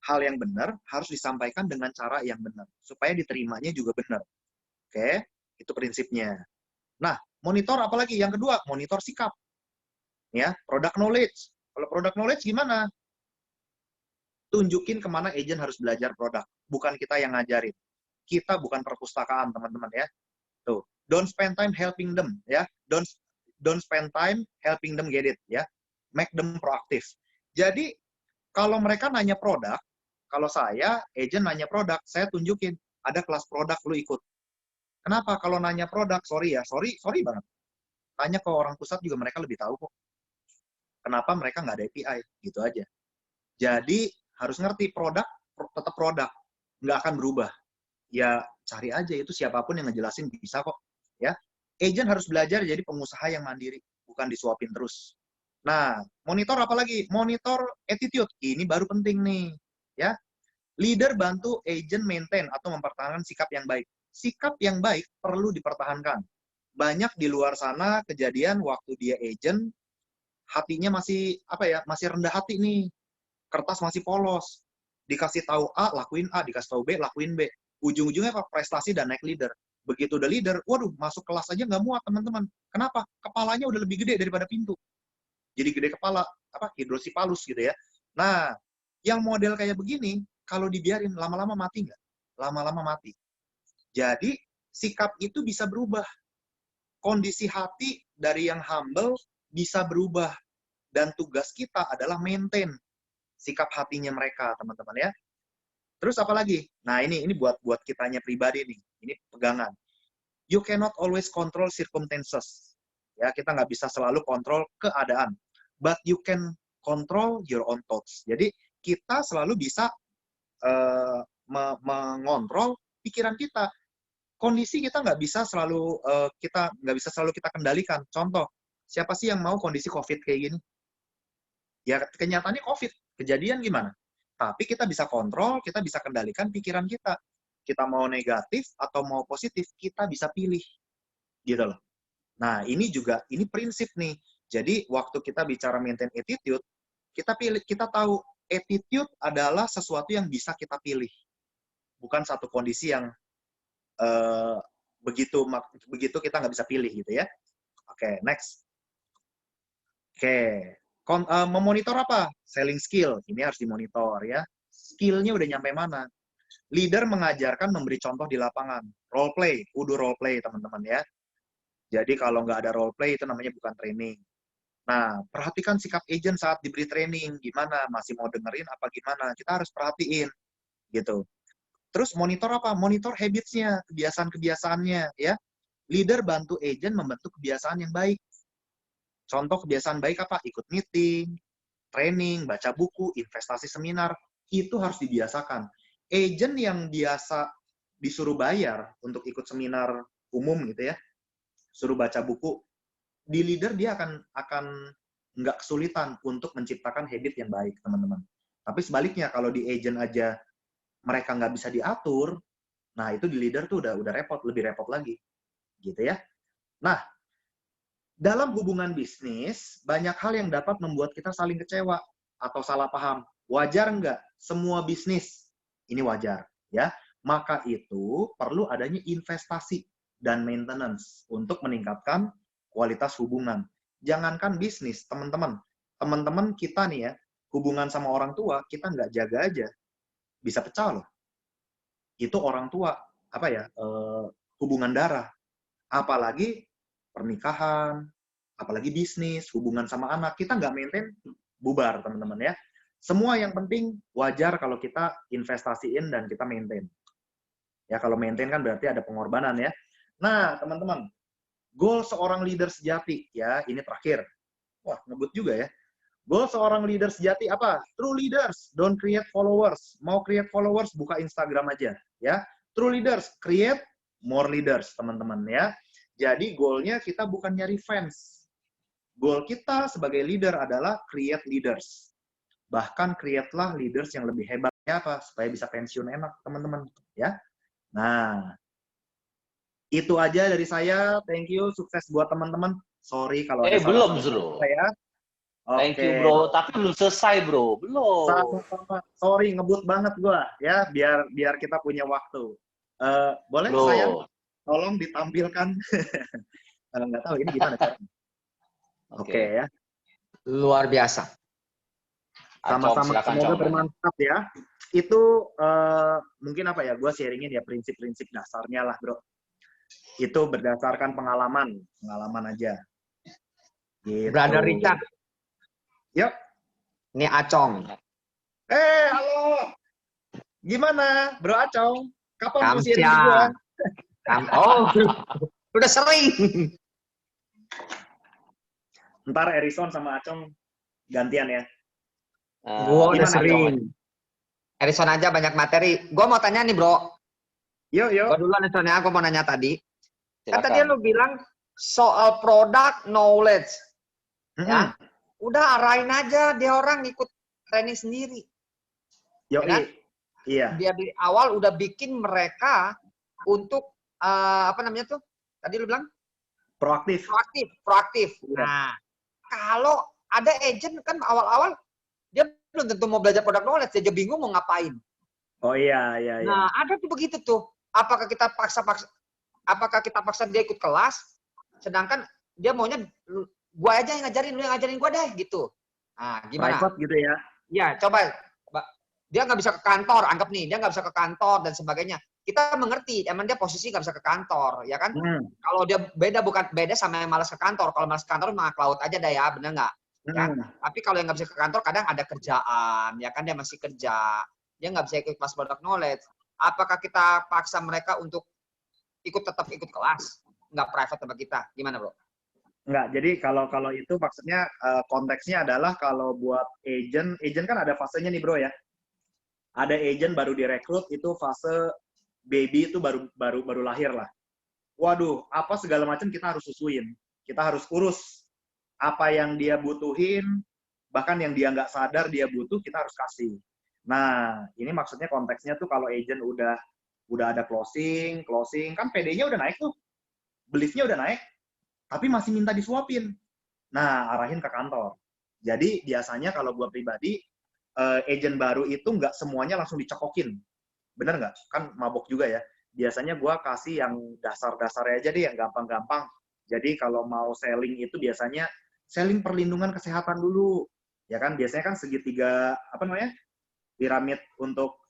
hal yang benar harus disampaikan dengan cara yang benar. Supaya diterimanya juga benar. Oke? Itu prinsipnya. Nah, monitor apalagi? Yang kedua, monitor sikap. Ya, product knowledge. Kalau product knowledge gimana? Tunjukin kemana agent harus belajar produk. Bukan kita yang ngajarin. Kita bukan perpustakaan, teman-teman ya. Tuh, don't spend time helping them ya. Don't spend time helping them get it ya. Make them proaktif. Jadi, kalau mereka nanya produk, kalau saya, agent nanya produk, saya tunjukin, ada kelas produk, lu ikut. Kenapa? Kalau nanya produk, sorry banget. Tanya ke orang pusat juga mereka lebih tahu kok. Kenapa mereka nggak ada API, gitu aja. Jadi harus ngerti produk, tetap produk, nggak akan berubah. Ya cari aja itu siapapun yang ngejelasin bisa kok. Ya, agent harus belajar jadi pengusaha yang mandiri, bukan disuapin terus. Nah, monitor apa lagi? Monitor attitude. Ini baru penting nih. Ya, leader bantu agent maintain atau mempertahankan sikap yang baik. Sikap yang baik perlu dipertahankan. Banyak di luar sana kejadian waktu dia agent, hatinya masih masih rendah hati nih. Kertas masih polos. Dikasih tahu A, lakuin A, dikasih tahu B, lakuin B. Ujung-ujungnya prestasi dan naik leader. Begitu udah leader, waduh, masuk kelas aja nggak muat, teman-teman. Kenapa? Kepalanya udah lebih gede daripada pintu. Jadi gede kepala, hidrosipalus gitu ya. Nah, yang model kayak begini, kalau dibiarin, lama-lama mati nggak? Lama-lama mati. Jadi, sikap itu bisa berubah. Kondisi hati dari yang humble bisa berubah. Dan tugas kita adalah maintain sikap hatinya mereka, teman-teman ya. Terus apa lagi? Nah, ini buat kitanya pribadi nih. Ini pegangan. You cannot always control circumstances. Ya, kita nggak bisa selalu kontrol keadaan. But you can control your own thoughts. Jadi, kita selalu bisa mengontrol pikiran kita. Kondisi kita nggak bisa selalu kita kendalikan. Contoh, siapa sih yang mau kondisi COVID kayak gini? Ya, kenyataannya COVID. Kejadian gimana? Tapi kita bisa kontrol, kita bisa kendalikan pikiran kita. Kita mau negatif atau mau positif, kita bisa pilih. Gitu loh. Nah, ini prinsip nih. Jadi, waktu kita bicara maintain attitude, kita tahu attitude adalah sesuatu yang bisa kita pilih. Bukan satu kondisi yang begitu kita nggak bisa pilih gitu ya. Oke, next. Oke. Memonitor apa? Selling skill. Ini harus dimonitor ya. Skillnya udah nyampe mana? Leader mengajarkan memberi contoh di lapangan. Role play. Kudu role play, teman-teman ya. Jadi kalau nggak ada role play, itu namanya bukan training. Nah, perhatikan sikap agent saat diberi training. Gimana? Masih mau dengerin apa gimana? Kita harus perhatiin. Gitu. Terus monitor apa? Monitor habits-nya, kebiasaan-kebiasaannya ya. Leader bantu agent membentuk kebiasaan yang baik. Contoh kebiasaan baik apa? Ikut meeting, training, baca buku, investasi seminar. Itu harus dibiasakan. Agent yang biasa disuruh bayar untuk ikut seminar umum gitu ya, suruh baca buku, di leader dia akan nggak kesulitan untuk menciptakan habit yang baik, teman-teman. Tapi sebaliknya, kalau di agent aja mereka nggak bisa diatur, nah itu di leader tuh udah repot, lebih repot lagi. Gitu ya. Nah, dalam hubungan bisnis, banyak hal yang dapat membuat kita saling kecewa atau salah paham. Wajar nggak? Semua bisnis ini wajar, ya. Maka itu perlu adanya investasi dan maintenance untuk meningkatkan kualitas hubungan. Jangankan bisnis, teman-teman. Teman-teman kita nih ya, hubungan sama orang tua, kita nggak jaga aja, bisa pecah loh. Itu orang tua, hubungan darah. Apalagi pernikahan, apalagi bisnis, hubungan sama anak, kita nggak maintain, bubar, teman-teman ya. Semua yang penting wajar kalau kita investasiin dan kita maintain. Ya, kalau maintain kan berarti ada pengorbanan ya. Nah, teman-teman, goal seorang leader sejati, ya, ini terakhir. Wah, ngebut juga ya. Goal seorang leader sejati apa? True leaders, don't create followers. Mau create followers, buka Instagram aja. Ya, true leaders, create more leaders, teman-teman ya. Jadi goalnya kita bukan nyari fans. Goal kita sebagai leader adalah create leaders. Bahkan create-lah leaders yang lebih hebatnya apa? Supaya bisa pensiun enak, teman-teman. Ya. Nah, itu aja dari saya. Thank you, sukses buat teman-teman. Sorry kalau ada belum, bro. Saya. Thank you, bro. Tapi belum selesai, bro. Belum. Sorry, ngebut banget gua. Ya, biar kita punya waktu. Boleh bro. saya tolong ditampilkan? Nggak tahu ini gimana caranya. Oke ya. Luar biasa. Sama-sama, semoga bermanfaat ya. Itu mungkin gue sharingin ya prinsip-prinsip dasarnya lah, bro. Itu berdasarkan pengalaman aja. Gitu. Brother Richard. Yuk. Ini Acong. Halo. Gimana, Bro Acong? Kapan mau sharing gua? Oh, udah sering. Ntar Erison sama Acong gantian ya. Gua udah Gimana, sering. Erison aja banyak materi. Gua mau tanya nih, Bro. Yuk. Gua duluan Erison ya, gua mau nanya tadi. Kan Silakan. tadi lu bilang soal product knowledge. Ya. Udah arahin aja dia orang ikut training sendiri. Yo, Ya kan? iya. Dia di awal udah bikin mereka untuk apa namanya tuh? Tadi lu bilang Proaktif. proaktif. Iya. Nah, kalau ada agent kan awal-awal dia belum tentu mau belajar product knowledge, dia bingung mau ngapain. Oh iya. Nah, ada tuh begitu tuh. Apakah kita paksa dia ikut kelas, sedangkan dia maunya gua aja yang ngajarin, lu yang ngajarin gua deh gitu. Nah, gimana? Private gitu ya. Ya, coba. Dia nggak bisa ke kantor, anggap nih, dia nggak bisa ke kantor dan sebagainya. Kita mengerti, emang dia posisi nggak bisa ke kantor, ya kan? Kalau dia bukan beda sama yang malas ke kantor. Kalau malas ke kantor mah ke laut aja deh ya, bener nggak? Ya. Tapi kalau yang nggak bisa ke kantor, kadang ada kerjaan, ya kan dia masih kerja, dia nggak bisa ikut kelas product knowledge. Apakah kita paksa mereka untuk tetap ikut kelas, nggak private sama kita? Gimana, Bro? Enggak, jadi kalau itu maksudnya konteksnya adalah kalau buat agent kan ada fasenya nih, Bro ya. Ada agent baru direkrut, itu fase baby itu baru lahir lah. Waduh, apa segala macam kita harus susuin. Kita harus urus apa yang dia butuhin, bahkan yang dia nggak sadar dia butuh, kita harus kasih. Nah, ini maksudnya konteksnya tuh kalau agent udah ada closing, kan PD-nya udah naik tuh. Beliefnya udah naik, tapi masih minta disuapin. Nah, arahin ke kantor. Jadi, biasanya kalau gue pribadi, agent baru itu nggak semuanya langsung dicekokin. Bener nggak? Kan mabok juga ya. Biasanya gue kasih yang dasar-dasarnya aja deh, yang gampang-gampang. Jadi kalau mau selling itu biasanya selling perlindungan kesehatan dulu. Ya kan, biasanya kan segitiga, piramid untuk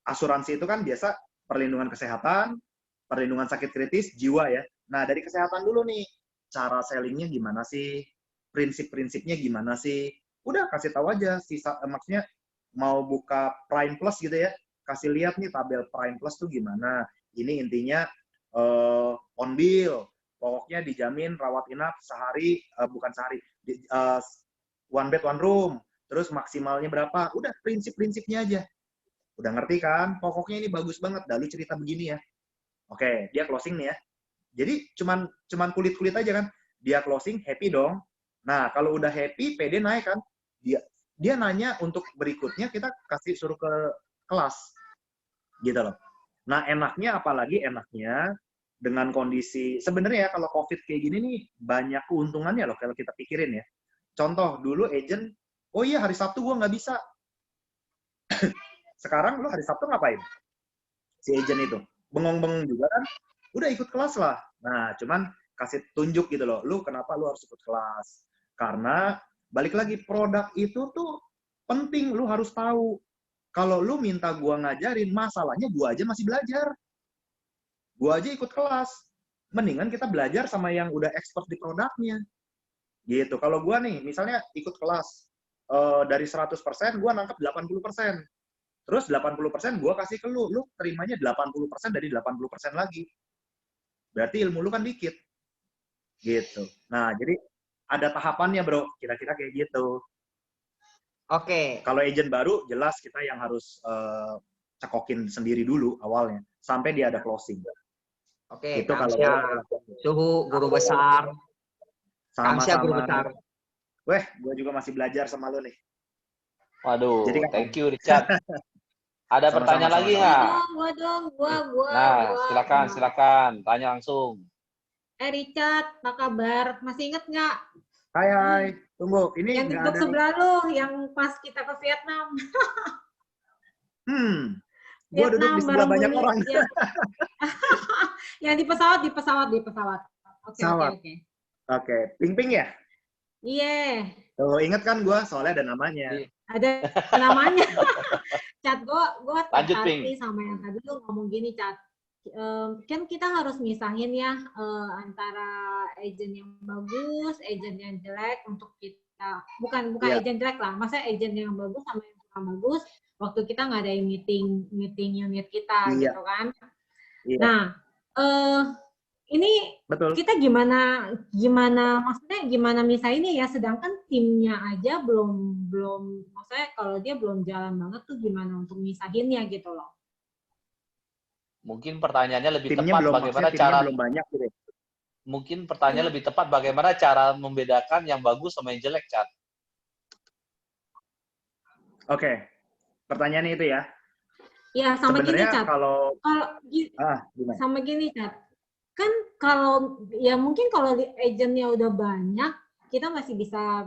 asuransi itu kan biasa perlindungan kesehatan, perlindungan sakit kritis, jiwa ya. Nah, dari kesehatan dulu nih. Cara sellingnya gimana sih? Prinsip-prinsipnya gimana sih? Udah kasih tahu aja maksudnya mau buka Prime Plus gitu ya, kasih lihat nih tabel Prime Plus tuh gimana. Ini intinya on bill, pokoknya dijamin rawat inap sehari, bukan sehari, one bed one room, terus maksimalnya berapa, udah prinsip-prinsipnya aja. Udah ngerti kan? Pokoknya ini bagus banget, lalu cerita begini ya. Oke, dia closing nih ya. Jadi cuman kulit-kulit aja kan. Dia closing, happy dong. Nah, kalau udah happy, PD naik kan. Dia nanya untuk berikutnya, kita kasih suruh ke kelas. Gitu loh. Nah, apalagi enaknya dengan kondisi, sebenarnya ya kalau COVID kayak gini nih, banyak keuntungannya loh kalau kita pikirin ya. Contoh, dulu agent, oh iya hari Sabtu gue nggak bisa. Sekarang lu hari Sabtu ngapain? Si agent itu. Bengong-bengong juga kan. Udah ikut kelas lah. Nah, cuman kasih tunjuk gitu loh. Lu kenapa lu harus ikut kelas? Karena balik lagi, produk itu tuh penting, lu harus tahu. Kalau lu minta gua ngajarin, masalahnya gua aja masih belajar. Gua aja ikut kelas. Mendingan kita belajar sama yang udah expert di produknya. Gitu. Kalau gua nih, misalnya ikut kelas, dari 100%, gua nangkep 80%. Terus 80% gua kasih ke lu terimanya 80% dari 80% lagi. Berarti ilmu lu kan dikit. Gitu. Nah, jadi ada tahapannya, Bro. Kira-kira kayak gitu. Oke. Kalau agent baru, jelas kita yang harus cekokin sendiri dulu awalnya. Sampai dia ada closing. Oke, itu Kamsya, Suhu, guru besar. Kamsya, guru besar. Weh, gue juga masih belajar sama lu nih. Waduh, jadi, thank you Richard. Ada pertanyaan lagi nggak? Gua. Nah, silakan. Tanya langsung. Richard, apa kabar? Masih inget nggak? Hai. Tunggu, ini yang duduk sebelah lu, yang pas kita ke Vietnam. Gua duduk di sebelah banyak orang. Yang di pesawat. Oke. Ping-ping ya? Iya. Tuh, inget kan gue, soalnya ada namanya. Ada namanya. Cat, gue tertarik sama yang tadi lu ngomong gini, Cat. Kan kita harus misahin ya antara agent yang bagus, agent yang jelek untuk kita. Bukan agent jelek lah, maksudnya agent yang bagus sama yang kurang bagus waktu kita ngadain meeting unit kita gitu kan. Nah, ini betul. Kita gimana maksudnya gimana misalnya ya, sedangkan timnya aja belum maksudnya kalau dia belum jalan banget tuh gimana untuk misahinnya gitu loh. Mungkin pertanyaannya lebih Timnya tepat belum, bagaimana timnya cara belum banyak gitu. Mungkin pertanyaan lebih tepat bagaimana cara membedakan yang bagus sama yang jelek, Chat. Oke. Pertanyaannya itu ya. Ya, sama gini, Cat. Kalau gimana? Sama gini, Cat. Kan kalau ya mungkin kalau agentnya udah banyak, kita masih bisa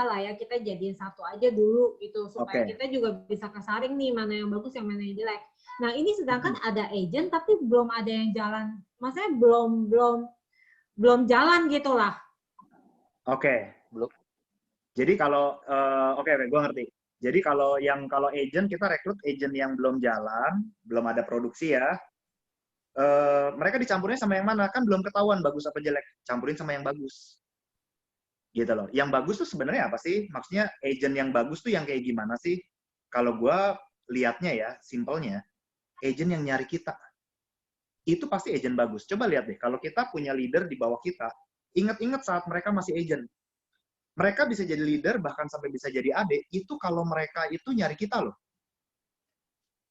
lah ya, kita jadiin satu aja dulu gitu supaya kita juga bisa kesaring nih mana yang bagus yang mana yang jelek. Nah, ini sedangkan ada agent tapi belum ada yang jalan. Maksudnya belum jalan gitu lah. Belum. Jadi kalau gue ngerti. Jadi kalau agent, kita rekrut agent yang belum jalan, belum ada produksi ya. Mereka dicampurnya sama yang mana? Kan belum ketahuan bagus apa jelek. Campurin sama yang bagus. Gitu loh. Yang bagus tuh sebenarnya apa sih? Maksudnya agent yang bagus tuh yang kayak gimana sih? Kalau gue lihatnya ya, simpelnya, agent yang nyari kita. Itu pasti agent bagus. Coba lihat deh, kalau kita punya leader di bawah kita, ingat-ingat saat mereka masih agent. Mereka bisa jadi leader, bahkan sampai bisa jadi AD, itu kalau mereka itu nyari kita loh.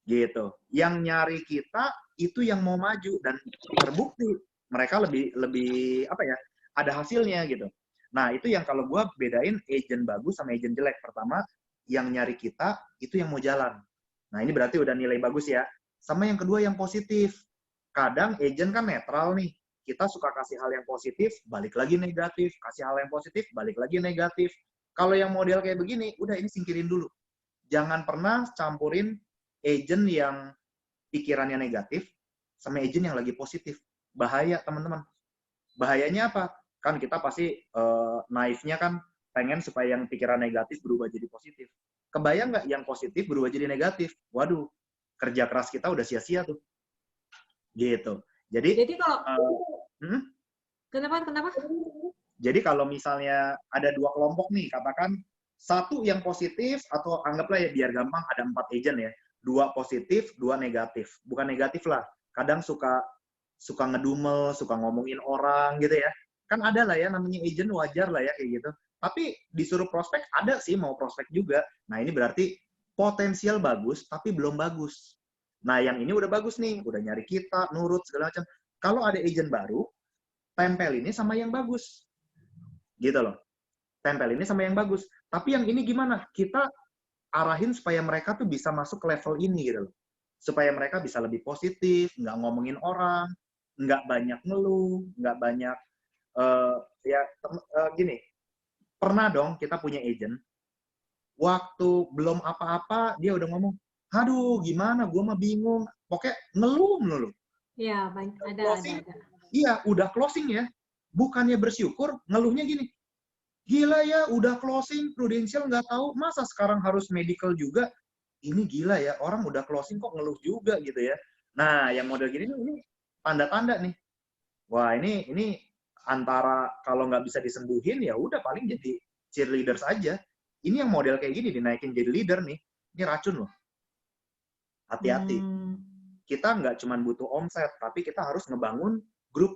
Gitu. Yang nyari kita, itu yang mau maju. Dan terbukti, mereka lebih apa ya, ada hasilnya gitu. Nah, itu yang kalau gue bedain agent bagus sama agent jelek. Pertama, yang nyari kita, itu yang mau jalan. Nah, ini berarti udah nilai bagus ya. Sama yang kedua, yang positif. Kadang agent kan netral nih. Kita suka kasih hal yang positif, balik lagi negatif. Kasih hal yang positif, balik lagi negatif. Kalau yang model kayak begini, udah ini singkirin dulu. Jangan pernah campurin agent yang pikirannya negatif sama agent yang lagi positif. Bahaya, teman-teman. Bahayanya apa? Kan kita pasti naifnya kan pengen supaya yang pikiran negatif berubah jadi positif. Kebayang nggak yang positif berubah jadi negatif? Waduh, kerja keras kita udah sia-sia tuh. Gitu. Jadi kalau kenapa? Jadi kalau misalnya ada dua kelompok nih, katakan satu yang positif atau anggaplah ya biar gampang ada 4 agent ya. 2 positif, 2 negatif. Bukan negatif lah. Kadang suka ngedumel, suka ngomongin orang gitu ya. Kan ada lah ya namanya agent, wajar lah ya kayak gitu. Tapi disuruh prospek ada sih mau prospek juga. Nah, ini berarti potensial bagus tapi belum bagus. Nah, yang ini udah bagus nih, udah nyari kita, nurut, segala macam. Kalau ada agent baru, tempel ini sama yang bagus. Gitu loh. Tempel ini sama yang bagus. Tapi yang ini gimana? Kita arahin supaya mereka tuh bisa masuk ke level ini gitu loh. Supaya mereka bisa lebih positif, nggak ngomongin orang, nggak banyak ngeluh, nggak banyak, gini. Pernah dong kita punya agent, waktu belum apa-apa, dia udah ngomong, aduh, gimana? Gue mah bingung. Pokoknya ngeluh melulu. Iya, ada. Iya, udah closing ya. Bukannya bersyukur, ngeluhnya gini. Gila ya, udah closing, Prudential nggak tahu. Masa sekarang harus medical juga? Ini gila ya, orang udah closing kok ngeluh juga gitu ya. Nah, yang model gini ini tanda-tanda nih. Wah, ini antara kalau nggak bisa disembuhin, ya udah paling jadi cheerleader saja. Ini yang model kayak gini dinaikin jadi leader nih. Ini racun loh. Hati-hati. Kita nggak cuma butuh omset, tapi kita harus ngebangun grup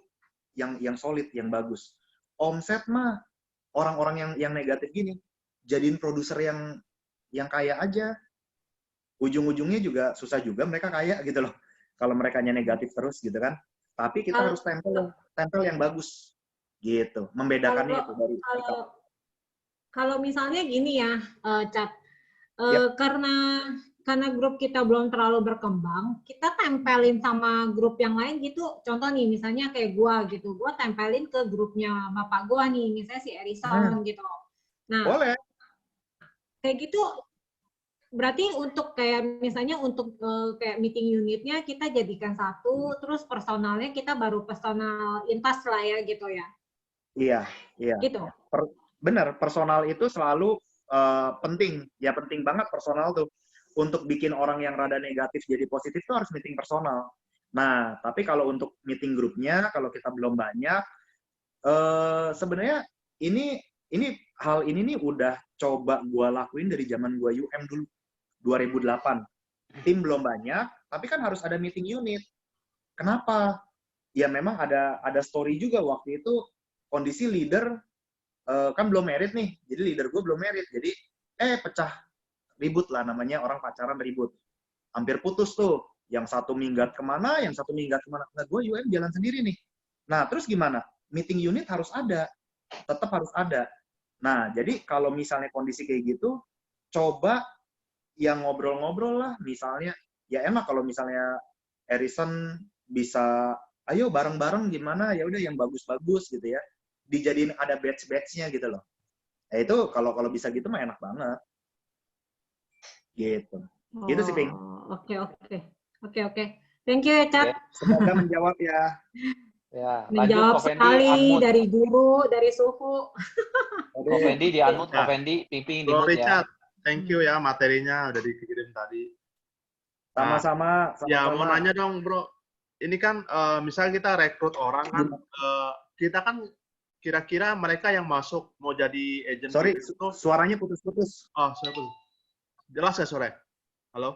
yang solid, yang bagus. Omset mah orang-orang yang negatif gini, jadiin produser yang kaya aja. Ujung-ujungnya juga susah juga mereka kaya gitu loh. Kalau mereka negatif terus gitu kan. Tapi kita harus tempel yang bagus. Gitu. Membedakannya itu dari kalau misalnya gini ya, Cat. Karena grup kita belum terlalu berkembang, kita tempelin sama grup yang lain gitu. Contoh nih, misalnya kayak gua gitu. Gua tempelin ke grupnya bapak gua nih, misalnya si Erison gitu. Nah, boleh. Kayak gitu, berarti untuk kayak misalnya untuk kayak meeting unitnya kita jadikan satu, terus personalnya kita baru personal intas lah ya gitu ya. Iya. Gitu. Bener, personal itu selalu penting. Ya penting banget personal tuh. Untuk bikin orang yang rada negatif jadi positif tuh harus meeting personal. Nah, tapi kalau untuk meeting grupnya, kalau kita belum banyak, sebenarnya hal ini nih udah coba gue lakuin dari zaman gue UM dulu, 2008. Tim belum banyak, tapi kan harus ada meeting unit. Kenapa? ya memang ada story juga waktu itu kondisi leader kan belum married nih, jadi leader gue belum married, jadi pecah ribut lah, namanya orang pacaran ribut, hampir putus tuh, yang satu minggat kemana, yang satu minggat kemana, nah gue UM jalan sendiri nih. Nah terus gimana? Meeting unit harus ada, tetap harus ada. Nah jadi kalau misalnya kondisi kayak gitu, coba yang ngobrol-ngobrol lah, misalnya ya enak kalau misalnya Harrison bisa, ayo bareng-bareng gimana, ya udah yang bagus-bagus gitu ya, dijadiin ada batch-batchnya gitu loh. Nah itu kalau bisa gitu mah enak banget. Gitu. Gitu sih, Ping. Oke. Thank you ya, Cat. Semoga menjawab ya. Ya, menjawab sekali dari guru, dari suhu. Ko Fendi di unmute, Ko Fendi, Piping di mute ya. Thank you ya materinya udah dikirim tadi. Sama-sama. Ya mau nanya dong bro, ini kan misalnya kita rekrut orang kan, kita kan kira-kira mereka yang masuk mau jadi agent. Sorry, suaranya putus-putus. Oh, suara putus. Jelas ya sore? Halo?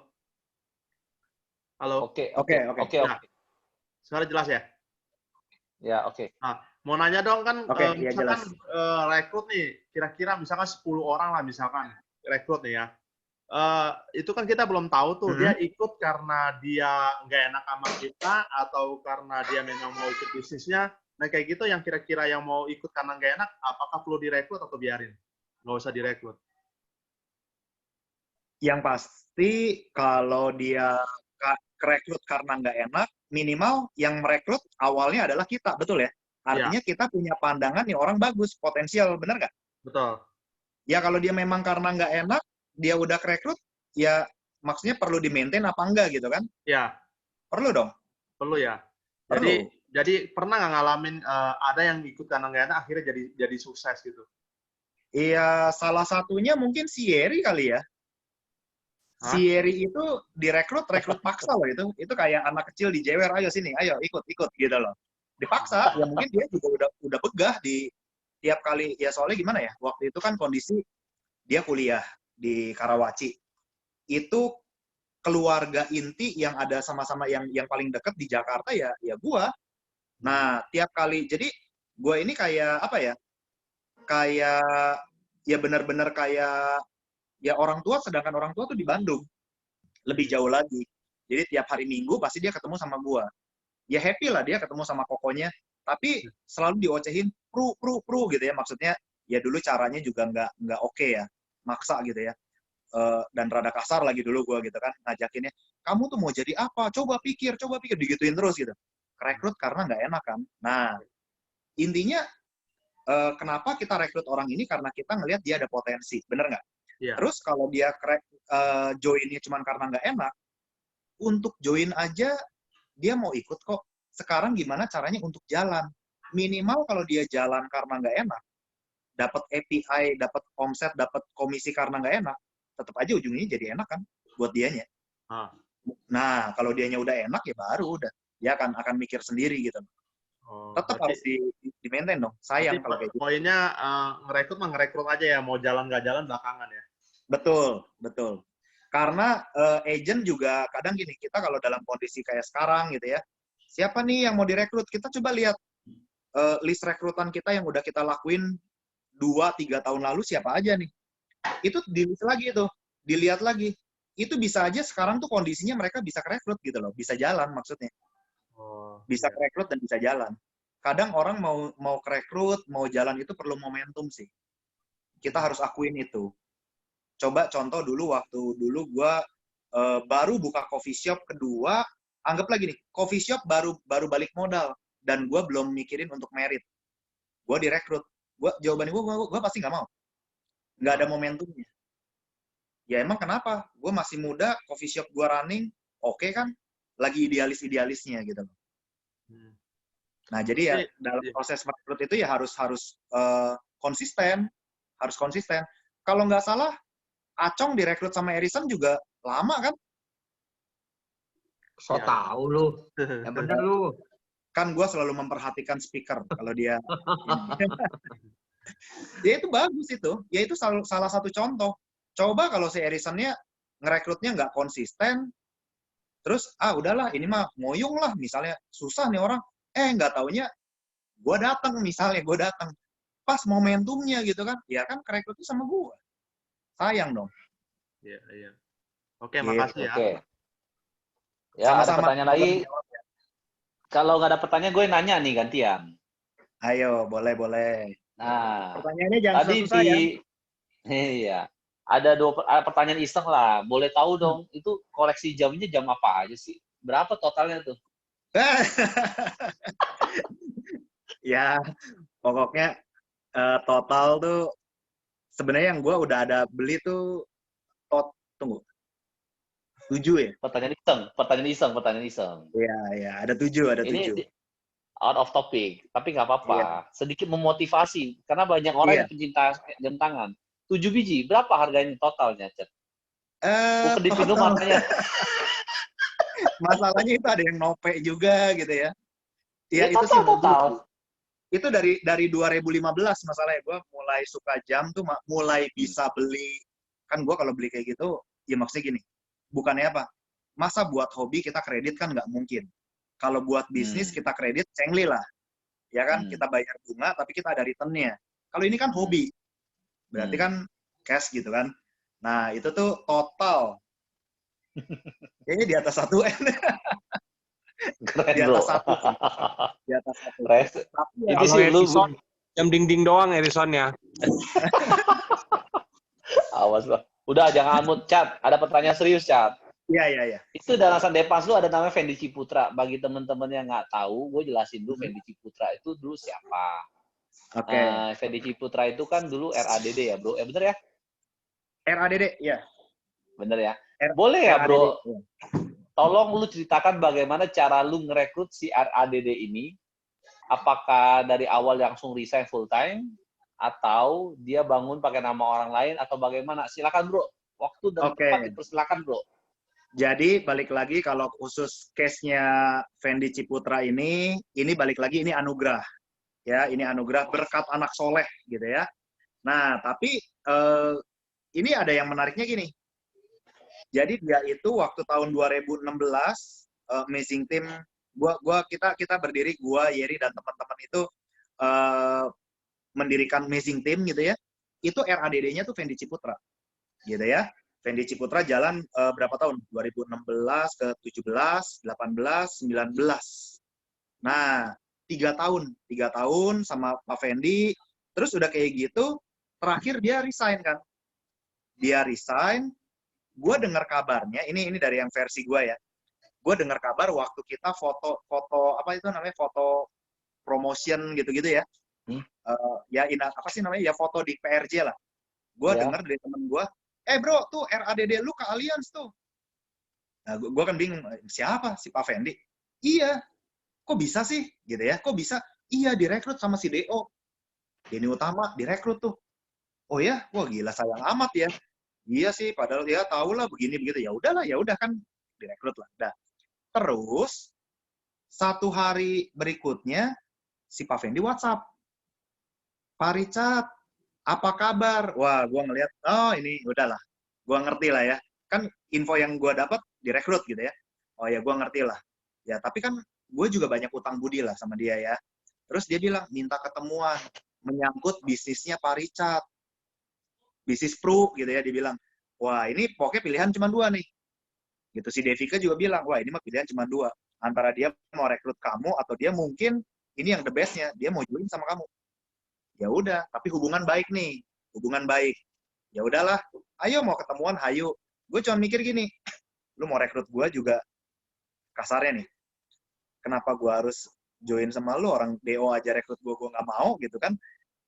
Halo? Oke. Suara jelas ya? Ya, oke. Nah, mau nanya dong kan, ya, misalkan rekrut nih, kira-kira misalkan 10 orang lah misalkan, rekrut nih ya. Itu kan kita belum tahu tuh, dia ikut karena dia nggak enak sama kita, atau karena dia memang mau ikut bisnisnya. Nah, kayak gitu yang kira-kira yang mau ikut karena nggak enak, apakah perlu direkrut atau biarin? Nggak usah direkrut. Yang pasti, kalau dia rekrut karena nggak enak, minimal yang merekrut awalnya adalah kita, betul ya? Artinya kita punya pandangan nih orang bagus, potensial, benar nggak? Betul. Ya kalau dia memang karena nggak enak, dia udah rekrut, ya maksudnya perlu di-maintain apa enggak gitu kan? Ya. Perlu dong? Perlu ya. Perlu. Jadi pernah nggak ngalamin ada yang ikut karena nggak enak, akhirnya jadi sukses gitu? Iya, salah satunya mungkin si Yeri kali ya. Si Yeri itu rekrut paksa loh itu. Itu kayak anak kecil dijewer, ayo sini, ayo ikut gitu loh. Dipaksa, ya mungkin dia juga udah begah di tiap kali, ya soalnya gimana ya, waktu itu kan kondisi dia kuliah di Karawaci. Itu keluarga inti yang ada sama-sama yang paling dekat di Jakarta ya gua. Nah, tiap kali, jadi gua ini kayak apa ya, kayak ya benar-benar kayak ya orang tua, sedangkan orang tua tuh di Bandung. Lebih jauh lagi. Jadi tiap hari Minggu pasti dia ketemu sama gua. Ya happy lah dia ketemu sama kokonya, tapi selalu diocehin pru gitu ya, maksudnya ya dulu caranya juga nggak oke ya, maksa gitu ya. Dan rada kasar lagi dulu gua gitu kan, ngajakinnya, kamu tuh mau jadi apa? Coba pikir, digituin terus gitu. Rekrut karena nggak enak kan. Nah, intinya kenapa kita rekrut orang ini karena kita ngelihat dia ada potensi, bener nggak? Yeah. Terus kalau dia joinnya cuma karena nggak enak, untuk join aja dia mau ikut kok. Sekarang gimana caranya untuk jalan? Minimal kalau dia jalan karena nggak enak, dapat API, dapat omset, dapat komisi karena nggak enak, tetap aja ujungnya jadi enak kan buat dianya. Nah, kalau dianya udah enak ya baru udah dia akan mikir sendiri gitu. Tetap harus di-maintain dong. Sayang kalau kayak gitu. Poinnya ngerekrut aja ya, mau jalan nggak jalan belakangan ya. Betul. Karena agent juga kadang gini, kita kalau dalam kondisi kayak sekarang gitu ya, siapa nih yang mau direkrut? Kita coba lihat list rekrutan kita yang udah kita lakuin 2-3 tahun lalu siapa aja nih. Itu di-list lagi itu, dilihat lagi. Itu bisa aja sekarang tuh kondisinya mereka bisa rekrut gitu loh, bisa jalan maksudnya. Bisa rekrut dan bisa jalan. Kadang orang mau rekrut, mau jalan itu perlu momentum sih. Kita harus akuin itu. Coba contoh dulu waktu gue baru buka coffee shop kedua, anggap lagi nih, coffee shop baru balik modal dan gue belum mikirin untuk merit. Gue direkrut. Jawaban gue pasti nggak mau. Nggak ada momentumnya. Ya emang kenapa? Gue masih muda, coffee shop gue running, oke kan? Lagi idealis-idealisnya gitu. Nah, jadi ya dalam proses merekrut itu ya harus konsisten. Harus konsisten. Kalau nggak salah, Acong direkrut sama Harrison juga lama kan? So tahu lu. Ya bener lu. Kan gue selalu memperhatikan speaker kalau dia. Ya itu bagus itu. Ya itu salah satu contoh. Coba kalau si Harrison-nya ngerekrutnya nggak konsisten, terus udahlah ini mah ngoyong lah, misalnya susah nih orang, Nggak taunya gue datang, misalnya gue datang pas momentumnya gitu kan, ya kan kerekrut itu sama gue, sayang dong. Iya, iya. Oke, Gitu. makasih ya. Oke. Ya, ada pertanyaan lagi. Kalau nggak ada pertanyaan, gue nanya nih gantian. Ayo, boleh. Nah, pertanyaannya jangan tadi susah ya. Iya. Ada pertanyaan iseng lah. Boleh tahu dong, itu koleksi jamnya jam apa aja sih? Berapa totalnya tuh? Ya, pokoknya total tuh sebenarnya yang gue udah ada beli tuh tunggu 7 ya. Pertanyaan iseng. Iya, ada 7. Ini out of topic, tapi nggak apa-apa. Iya. Sedikit memotivasi, karena banyak orang yang pencinta jam tangan. 7 biji, berapa harganya totalnya, Cet? Kedip-kedip matanya. Masalahnya itu ada yang nope juga gitu ya. Iya, itu total, sih total. Itu dari 2015 masalahnya. Gue mulai suka jam tuh, mulai bisa beli. Kan gue kalau beli kayak gitu, ya maksudnya gini, bukannya apa, masa buat hobi kita kredit kan nggak mungkin. Kalau buat bisnis kita kredit, cengli lah. Ya kan, kita bayar bunga, tapi kita ada return-nya. Kalau ini kan hobi. Berarti kan cash gitu kan. Nah, itu tuh total. Kayaknya di atas 1 M. Keren, di atas bro. 1. Di atas 1. Tapi ya, itu sih lu jam dinding doang Edisonnya. Awas lah. Udah, jangan amut, Cat. Ada pertanyaan serius, Cat. Iya. Itu dalam Sandepas lu ada namanya Fendi Ciputra. Bagi teman-teman yang nggak tahu, gue jelasin dulu Fendi Ciputra itu dulu siapa. Oke. Fendi Ciputra itu kan dulu RADD ya, bro. Bener ya? RADD, ya. Bener ya? Boleh ya, bro? RADD, ya. Tolong lu ceritakan bagaimana cara lu ngerekrut si RADD ini. Apakah dari awal langsung resign full time? Atau dia bangun pakai nama orang lain? Atau bagaimana? Silakan, bro. Waktu dan tempat dipersilakan, bro. Jadi balik lagi kalau khusus case-nya Fendi Ciputra ini balik lagi ini anugerah. Ya, ini anugerah berkat anak soleh gitu ya. Nah, tapi ini ada yang menariknya gini. Jadi dia itu waktu tahun 2016 Amazing Team kita berdiri, Yeri dan teman-teman itu mendirikan Amazing Team gitu ya. Itu RADD-nya tuh Fendi Ciputra. Gitu ya. Fendi Ciputra jalan berapa tahun? 2016 ke 17, 18, 19. Nah, 3 tahun sama Pak Fendi. Terus udah kayak gitu, terakhir dia resign kan. Dia resign, gue dengar kabarnya, ini dari yang versi gue ya. Gue dengar kabar waktu kita foto apa itu namanya, foto promotion gitu-gitu ya. Apa sih namanya? Ya foto di PRJ lah. Gue dengar dari temen gue, bro, tuh RADD lu ke Allianz tuh. Nah, gue kan bingung, siapa? Si Pak Fendi? Iya. Kok bisa sih? Gitu ya. Kok bisa? Iya, direkrut sama si DO. Denny Utama, direkrut tuh. Oh ya? Wah, gila, sayang amat ya. Iya sih, padahal dia tahu lah begini-begitu. Ya udah kan, direkrut lah. Nah, terus, 1 hari berikutnya, si Pak Fendi WhatsApp. Pak Richard, apa kabar? Wah, gue ngeliat, oh ini udahlah. Gue ngerti lah ya. Kan info yang gue dapat direkrut gitu ya. Oh ya, gue ngerti lah. Ya, tapi kan gue juga banyak utang budi lah sama dia ya. Terus dia bilang, minta ketemuan. Menyangkut bisnisnya Pak Richard. Bisnis pro gitu ya. Dia bilang, wah ini pokoknya pilihan cuma 2 nih. Gitu. Si Devika juga bilang, wah ini mah pilihan cuma 2. Antara dia mau rekrut kamu, atau dia mungkin, ini yang the bestnya, dia mau join sama kamu. Ya udah, tapi hubungan baik nih, hubungan baik. Ya udahlah, ayo mau ketemuan, ayo. Gue cuma mikir gini, lu mau rekrut gue juga kasarnya nih. Kenapa gue harus join sama lu, orang DO aja rekrut gue nggak mau gitu kan.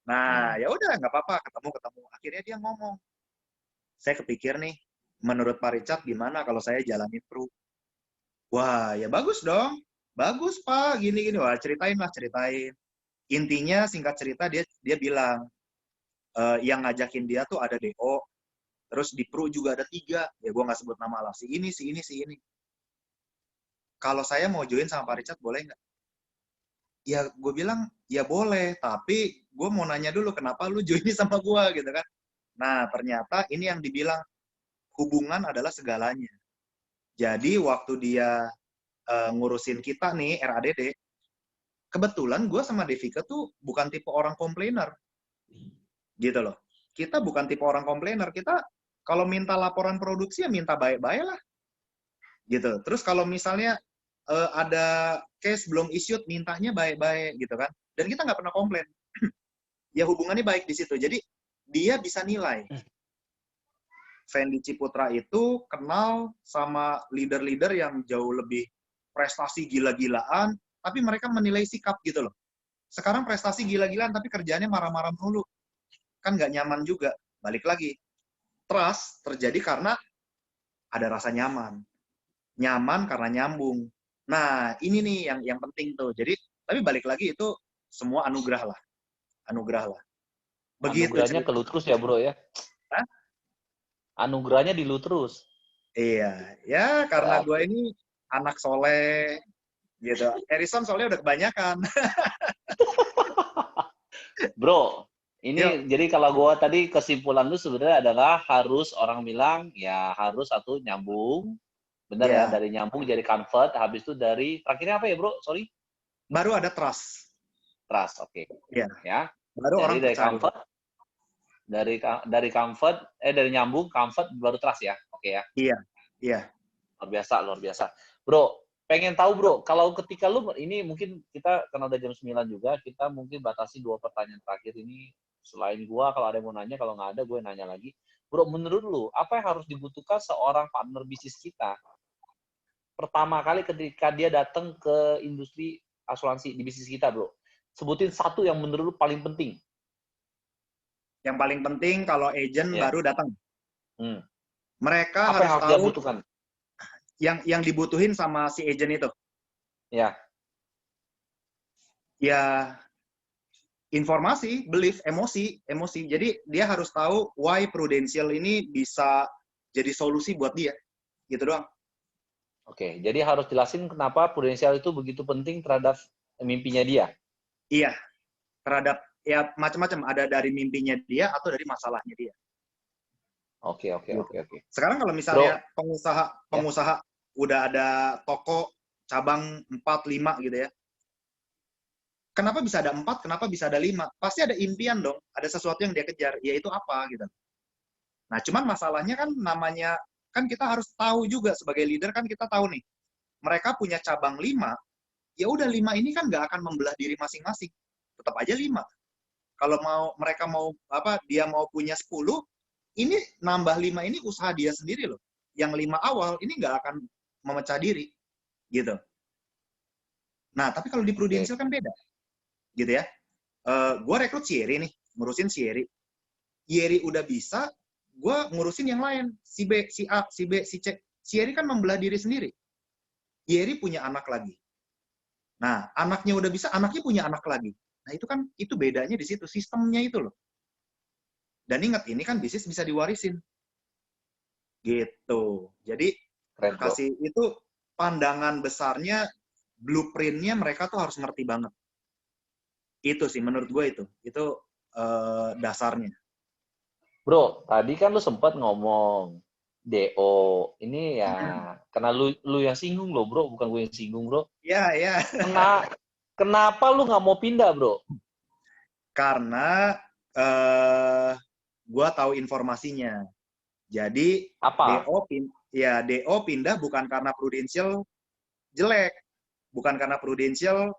Nah, ya udah nggak apa-apa, ketemu. Akhirnya dia ngomong, saya kepikir nih, menurut Pak Richard gimana kalau saya jalanin pro? Wah, ya bagus dong. Bagus Pak, gini-gini. Wah, ceritain. Intinya singkat cerita dia bilang yang ngajakin dia tuh ada DO, terus di pro juga ada 3, ya gue nggak sebut nama lah, si ini. Kalau saya mau join sama Pak Richard boleh nggak? Ya gue bilang ya boleh, tapi gue mau nanya dulu kenapa lu join sama gue gitu kan. Nah ternyata ini yang dibilang hubungan adalah segalanya. Jadi waktu dia ngurusin kita nih RADD, kebetulan gue sama Devika tuh bukan tipe orang komplainer. Gitu loh. Kita bukan tipe orang komplainer. Kita kalau minta laporan produksi ya minta baik-baik lah. Gitu. Terus kalau misalnya ada case belum issued, mintanya baik-baik gitu kan. Dan kita nggak pernah komplain. Ya hubungannya baik di situ. Jadi dia bisa nilai. Fendi Ciputra itu kenal sama leader-leader yang jauh lebih prestasi gila-gilaan, tapi mereka menilai sikap gitu loh. Sekarang prestasi gila-gilaan, tapi kerjaannya marah-marah mulu. Kan nggak nyaman juga. Balik lagi. Trust terjadi karena ada rasa nyaman. Nyaman karena nyambung. Nah, ini nih yang penting tuh. Jadi, tapi balik lagi itu semua anugerah lah. Anugerah lah. Begitu. Anugerahnya ke lu terus ya, bro ya? Hah? Anugerahnya di lu terus. Iya. Ya, karena gue ini anak soleh. Gitu. Harrison soalnya udah kebanyakan. Bro, ini jadi kalau gue tadi kesimpulan lu sebenarnya adalah harus orang bilang, ya harus satu nyambung. Benar ya, dari nyambung jadi convert, habis itu dari terakhirnya apa ya bro? Sorry. Baru ada trust. Trust, oke. Iya. Ya. Baru jadi orang dari percaya. comfort, dari nyambung, comfort, baru trust ya, oke ya. Iya, iya. Luar biasa. Bro, pengen tahu bro, kalau ketika lu ini mungkin kita karena udah jam 9 juga, kita mungkin batasi 2 pertanyaan terakhir ini. Selain gua, kalau ada yang mau nanya, kalau nggak ada gue nanya lagi. Bro, menurut lu apa yang harus dibutuhkan seorang partner bisnis kita pertama kali ketika dia datang ke industri asuransi di bisnis kita, bro? Sebutin satu yang menurut lu paling penting. Yang paling penting kalau agent baru datang. Mereka apa harus yang tahu dibutuhkan? Yang dibutuhin sama si agent itu. Ya. Ya, informasi, belief, emosi. Jadi dia harus tahu why Prudential ini bisa jadi solusi buat dia. Gitu doang. Oke, jadi harus jelasin kenapa Prudential itu begitu penting terhadap mimpinya dia. Iya, terhadap ya macam-macam. Ada dari mimpinya dia atau dari masalahnya dia. Oke. Sekarang kalau misalnya pengusaha udah ada toko cabang 4, 5 gitu ya. Kenapa bisa ada 4? Kenapa bisa ada 5? Pasti ada impian dong. Ada sesuatu yang dia kejar. Yaitu apa gitu. Nah, cuman masalahnya kan namanya, kan kita harus tahu juga sebagai leader kan kita tahu nih. Mereka punya cabang 5. Ya udah 5 ini kan nggak akan membelah diri masing-masing. Tetap aja 5. Kalau mereka mau dia mau punya 10, ini nambah 5 ini usaha dia sendiri loh. Yang 5 awal ini nggak akan memecah diri. Gitu. Nah, tapi kalau di Prudential kan beda. Gitu ya. Gue rekrut si Yeri nih. Ngurusin si Yeri. Yeri udah bisa, gue ngurusin yang lain. Si B, si A, si B, si C. Si Yeri kan membelah diri sendiri. Yeri punya anak lagi. Nah, anaknya udah bisa, anaknya punya anak lagi. Nah, itu bedanya di situ. Sistemnya itu loh. Dan ingat, ini kan bisnis bisa diwarisin. Gitu. Jadi, kasih itu pandangan besarnya, blueprint-nya mereka tuh harus ngerti banget. Itu sih, menurut gue itu. Itu dasarnya. Bro, tadi kan lu sempat ngomong DO. Ini ya, karena lu yang singgung loh, bro. Bukan gue yang singgung, bro. Iya. Kenapa lu nggak mau pindah, bro? Karena gue tahu informasinya. Jadi apa? DO pindah bukan karena Prudential jelek, bukan karena Prudential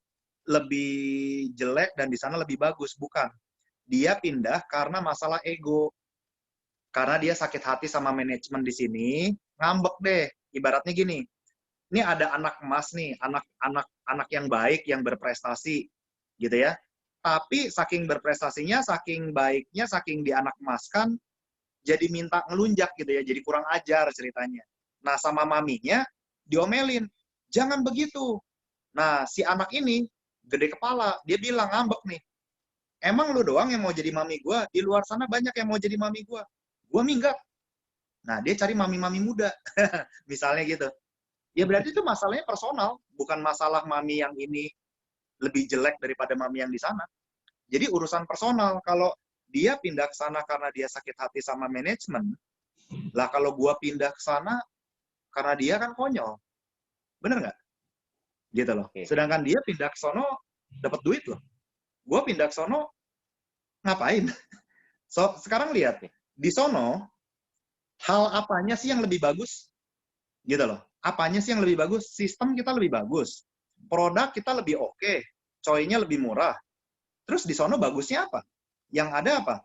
lebih jelek dan di sana lebih bagus, bukan. Dia pindah karena masalah ego. Karena dia sakit hati sama manajemen di sini, ngambek deh. Ibaratnya gini, ini ada anak emas nih, anak yang baik, yang berprestasi, gitu ya. Tapi saking berprestasinya, saking baiknya, saking di anak emas kan, jadi minta ngelunjak gitu ya, jadi kurang ajar ceritanya. Nah, sama maminya diomelin, jangan begitu. Nah, si anak ini gede kepala, dia bilang ngambek nih, emang lu doang yang mau jadi mami gue? Di luar sana banyak yang mau jadi mami gue. Gue minggat. Nah, dia cari mami-mami muda. Misalnya gitu. Ya berarti itu masalahnya personal, bukan masalah mami yang ini lebih jelek daripada mami yang di sana. Jadi urusan personal. Kalau dia pindah ke sana karena dia sakit hati sama manajemen, lah kalau gue pindah ke sana karena dia kan konyol. Bener nggak? Gitu loh. Sedangkan dia pindah ke sono dapat duit loh. Gue pindah ke sono ngapain? So sekarang lihat di sono hal apanya sih yang lebih bagus? Gitu loh. Apanya sih yang lebih bagus? Sistem kita lebih bagus. Produk kita lebih oke. Coy-nya lebih murah. Terus di sono bagusnya apa? Yang ada apa?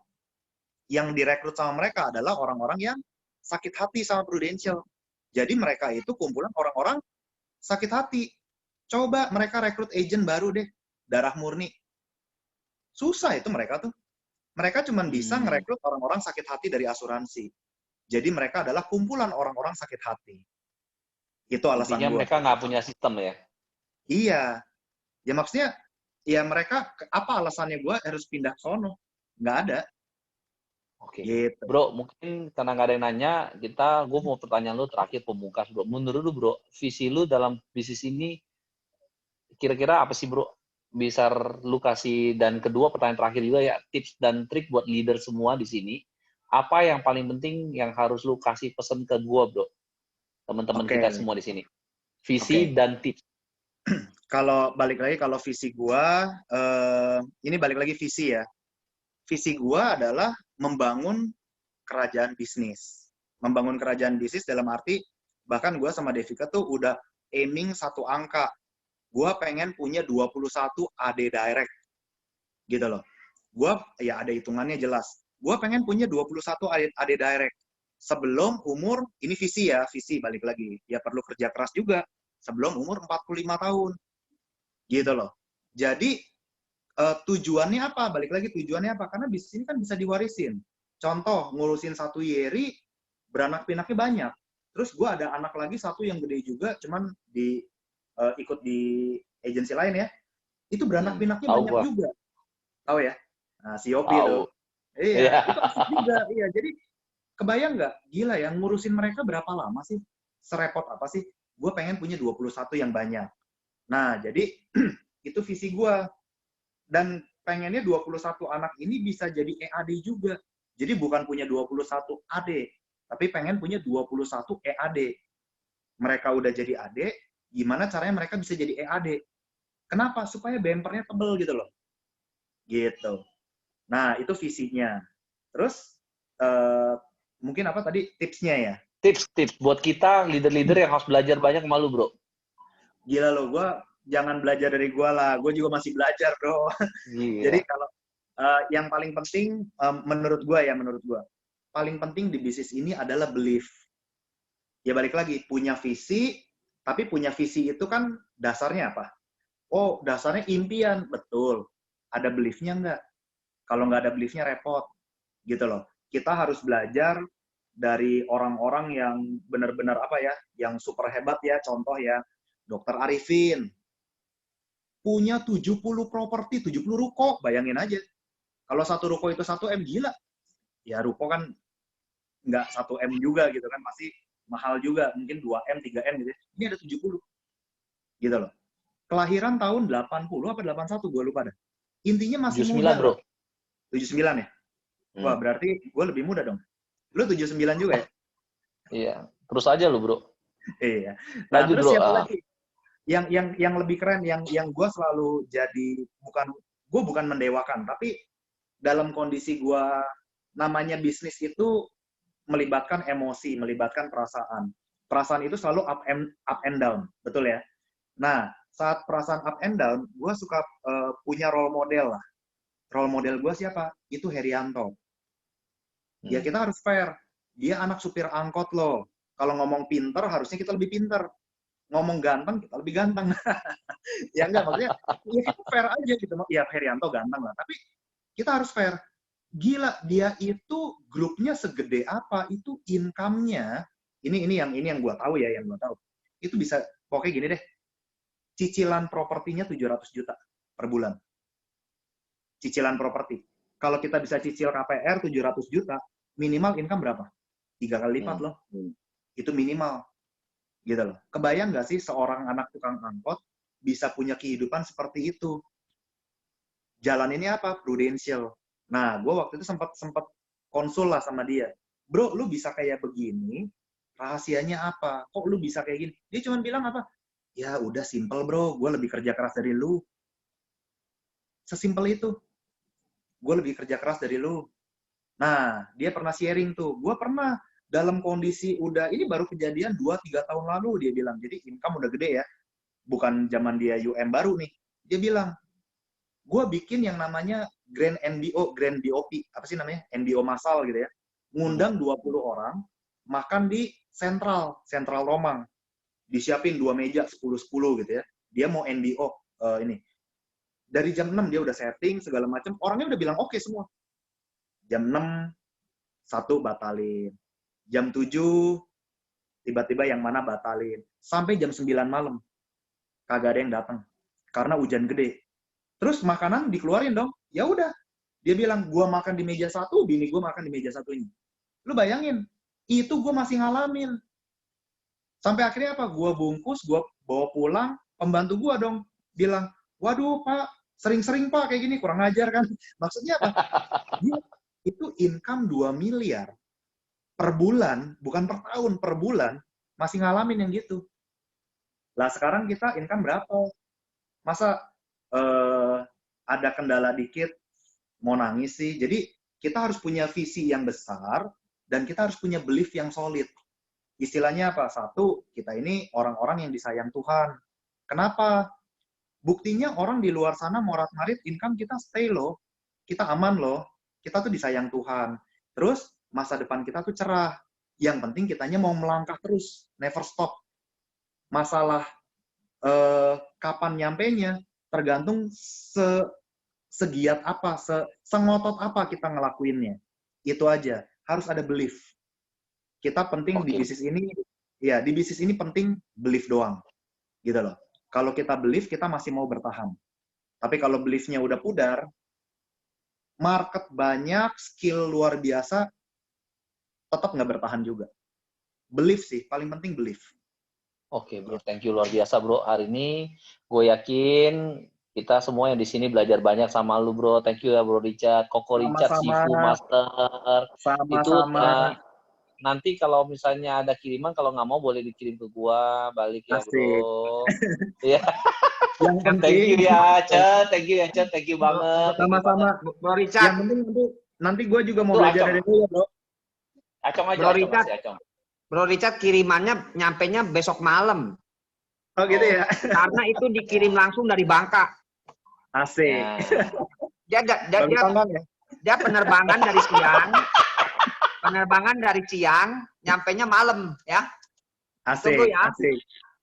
Yang direkrut sama mereka adalah orang-orang yang sakit hati sama Prudential. Jadi mereka itu kumpulan orang-orang sakit hati. Coba mereka rekrut agent baru deh. Darah murni. Susah itu mereka tuh. Mereka cuma bisa ngerekrut orang-orang sakit hati dari asuransi. Jadi mereka adalah kumpulan orang-orang sakit hati. Itu alasan gue. Mereka nggak punya sistem ya? Iya. Ya maksudnya, ya mereka, apa alasannya gue harus pindah ke sono? Nggak ada. Oke. Gitu. Bro, mungkin karena nggak ada yang nanya, gue mau pertanyaan lu terakhir pemungkas, bro. Menurut lu, bro, visi lu dalam bisnis ini, kira-kira apa sih, bro? Bisa lu kasih, dan kedua pertanyaan terakhir juga ya, tips dan trik buat leader semua di sini. Apa yang paling penting yang harus lu kasih pesan ke gue, bro? Teman-teman kita semua di sini. Visi dan tips. Kalau balik lagi, kalau visi gue, ini balik lagi visi ya. Visi gue adalah membangun kerajaan bisnis. Membangun kerajaan bisnis dalam arti, bahkan gue sama Devika tuh udah aiming satu angka. Gue pengen punya 21 AD direct. Gitu loh. Gue, ya ada hitungannya jelas. Gue pengen punya 21 AD direct. Sebelum umur, ini visi ya, visi balik lagi. Ya perlu kerja keras juga. Sebelum umur 45 tahun. Gitu loh. Jadi, tujuannya apa? Balik lagi tujuannya apa? Karena bisnis ini kan bisa diwarisin. Contoh, ngurusin satu Yeri, beranak pinaknya banyak. Terus gue ada anak lagi satu yang gede juga, cuman ikut di agensi lain ya. Itu beranak pinaknya banyak juga. Tahu ya? Nah, si Yopi itu. Iya, itu asik juga. Iya, jadi kebayang nggak? Gila ya, ngurusin mereka berapa lama sih? Serepot apa sih? Gue pengen punya 21 yang banyak. Nah, jadi itu visi gue. Dan pengennya 21 anak ini bisa jadi EAD juga. Jadi bukan punya 21 AD, tapi pengen punya 21 EAD. Mereka udah jadi AD, gimana caranya mereka bisa jadi EAD? Kenapa? Supaya bempernya tebel gitu loh. Gitu. Nah, itu visinya. Terus, mungkin apa tadi tipsnya ya? Tips buat kita, leader-leader yang harus belajar banyak sama lu, bro. Gila loh, gue jangan belajar dari gue lah. Gue juga masih belajar, bro. Jadi kalau yang paling penting, menurut gue, paling penting di bisnis ini adalah belief. Ya balik lagi, punya visi, tapi punya visi itu kan dasarnya apa? Oh, dasarnya impian. Betul. Ada beliefnya nggak? Kalau nggak ada beliefnya repot. Gitu loh. Kita harus belajar dari orang-orang yang benar-benar apa ya, yang super hebat ya. Contoh ya, Dr. Arifin. Punya 70 properti, 70 ruko. Bayangin aja. Kalau satu ruko itu 1 M, gila. Ya ruko kan nggak 1 M juga gitu kan. Masih mahal juga. Mungkin 2 M, 3 M gitu. Ini ada 70. Gitu loh. Kelahiran tahun 80 apa 81, gue lupa dah. Intinya masih 79, muda. Bro. 79 ya? Wah, berarti gue lebih muda dong. Lu 79 juga ya? Iya. Terus aja lu, bro. Iya. Nah, lanjut, terus bro. siapa lagi? Yang lebih keren, yang gue selalu jadi, bukan mendewakan, tapi dalam kondisi gue, namanya bisnis itu melibatkan emosi, melibatkan perasaan. Perasaan itu selalu up and down, betul ya? Nah, saat perasaan up and down, gue suka punya role model lah. Role model gue siapa? Itu Herianto. Ya kita harus fair. Dia anak supir angkot loh. Kalau ngomong pinter, harusnya kita lebih pinter. Ngomong ganteng, kita lebih ganteng. Ya enggak, maksudnya ya kita fair aja gitu. Ya Herianto ganteng lah. Tapi kita harus fair. Gila, dia itu grupnya segede apa? Itu income-nya. Ini yang gue tahu ya, yang gue tahu. Itu bisa, pokoknya gini deh. Cicilan propertinya 700 juta per bulan. Cicilan properti. Kalau kita bisa cicil KPR 700 juta, minimal income berapa? 3 kali lipat loh. Itu minimal. Gitu loh. Kebayang nggak sih seorang anak tukang angkot bisa punya kehidupan seperti itu? Jalan ini apa? Prudential. Nah, gue waktu itu sempat konsul lah sama dia. Bro, lu bisa kayak begini, rahasianya apa? Kok lu bisa kayak gini? Dia cuma bilang apa? Ya udah simple bro, gue lebih kerja keras dari lu. Sesimpel itu. Gue lebih kerja keras dari lu. Nah, dia pernah sharing tuh. Gue pernah dalam kondisi ini baru kejadian 2-3 tahun lalu, dia bilang. Jadi income udah gede ya. Bukan zaman dia UM baru nih. Dia bilang, gue bikin yang namanya Grand DOP. Apa sih namanya? NDO massal gitu ya. Ngundang 20 orang, makan di Central Romang. Disiapin 2 meja, 10-10 gitu ya. Dia mau NDO ini. Dari jam 6 dia udah setting, segala macam. Orangnya udah bilang oke semua. Jam 6, 1 batalin. Jam 7, tiba-tiba yang mana batalin. Sampai jam 9 malam. Kagak ada yang datang. Karena hujan gede. Terus makanan dikeluarin dong. Ya udah. Dia bilang, gua makan di meja 1, bini gua makan di meja 1 ini. Lu bayangin, itu gua masih ngalamin. Sampai akhirnya apa? Gua bungkus, gua bawa pulang, pembantu gua dong bilang, waduh Pak, sering-sering Pak kayak gini, kurang ajar kan. Maksudnya apa? Itu income 2 miliar per bulan, bukan per tahun, per bulan, masih ngalamin yang gitu. Lah sekarang kita income berapa? Masa ada kendala dikit, mau nangis sih. Jadi kita harus punya visi yang besar, dan kita harus punya belief yang solid. Istilahnya apa? Satu, kita ini orang-orang yang disayang Tuhan. Kenapa? Buktinya orang di luar sana morat-marit, income kita stay loh. Kita aman loh. Kita tuh disayang Tuhan. Terus, masa depan kita tuh cerah. Yang penting kitanya mau melangkah terus. Never stop. Masalah kapan nyampenya, tergantung segiat apa, sengotot apa kita ngelakuinnya. Itu aja. Harus ada belief. Kita penting di bisnis ini, ya di bisnis ini penting belief doang. Gitu loh. Kalau kita belief, kita masih mau bertahan. Tapi kalau beliefnya udah pudar, market banyak, skill luar biasa, tetap nggak bertahan juga. Belief sih, paling penting belief. Oke, bro. Thank you luar biasa, bro. Hari ini gue yakin kita semua yang di sini belajar banyak sama lu, bro. Thank you ya, bro Richard. Koko Richard, Sifu Master. Sama-sama. Nanti kalau misalnya ada kiriman, kalau nggak mau boleh dikirim ke gua, balik ya, bro. Iya. Thank you ya, Chat. Thank you ya, Chat. Thank you banget. Sama-sama. Bro Richard. Yang penting nanti gue juga mau belajar dari lu ya, bro. Acong aja, Bro Richard. Acong. Bro Richard kirimannya nyampenya besok malam. Oh gitu ya? Karena itu dikirim langsung dari Bangka. Asik. Nah. Dia penerbangan dari siang. Penerbangan dari siang, nyampenya malam, ya. Asik, tunggu ya. Asik.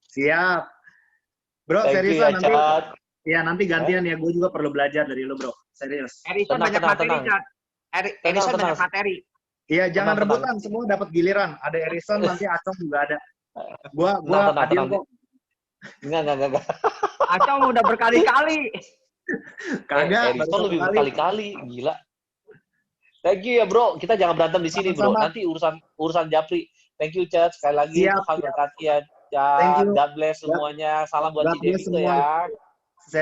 Siap. Bro, seriusan nanti. Ya, nanti gantian ya. Gue juga perlu belajar dari lu, bro. Serius. Erison banyak materi, Chat. Erison banyak materi. Iya, jangan rebutan. Semua dapat giliran. Ada Erison, nanti Acong juga ada. Gua adil kok. Enggak. Acong udah berkali-kali. Kagak. Erison lebih berkali-kali. Gila. Thank you ya, bro. Kita jangan berantem di sini, bro. Nanti urusan Japri. Thank you, Chat. Sekali lagi Tuhan berkati ya, Chat. God bless semuanya. Salam buat Ci Devi tuh ya.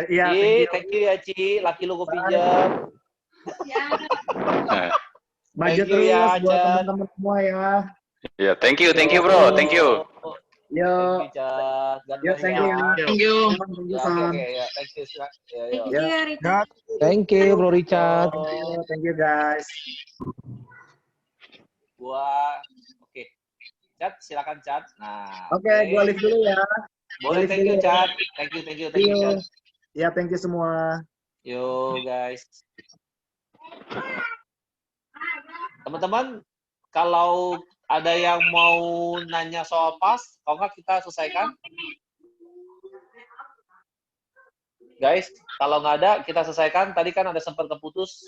Iya, thank you ya, Ci. Laki lu gue pinjam. Maju terus ya, buat teman-teman semua ya. Ya, thank you, bro. Thank you. Yo. Thank you, Chat. Thank you. Thank you. Thank you, Bro Richard. Thank you, guys. Oke. Chat, silakan Chat. Nah. Oke, gua live dulu ya. Boleh, thank you, Chat. Thank you, Chat. Ya, thank you semua. Yo, guys. Teman-teman, kalau ada yang mau nanya soal pas, kalau nggak kita selesaikan. Guys, kalau nggak ada, kita selesaikan. Tadi kan ada sempat keputus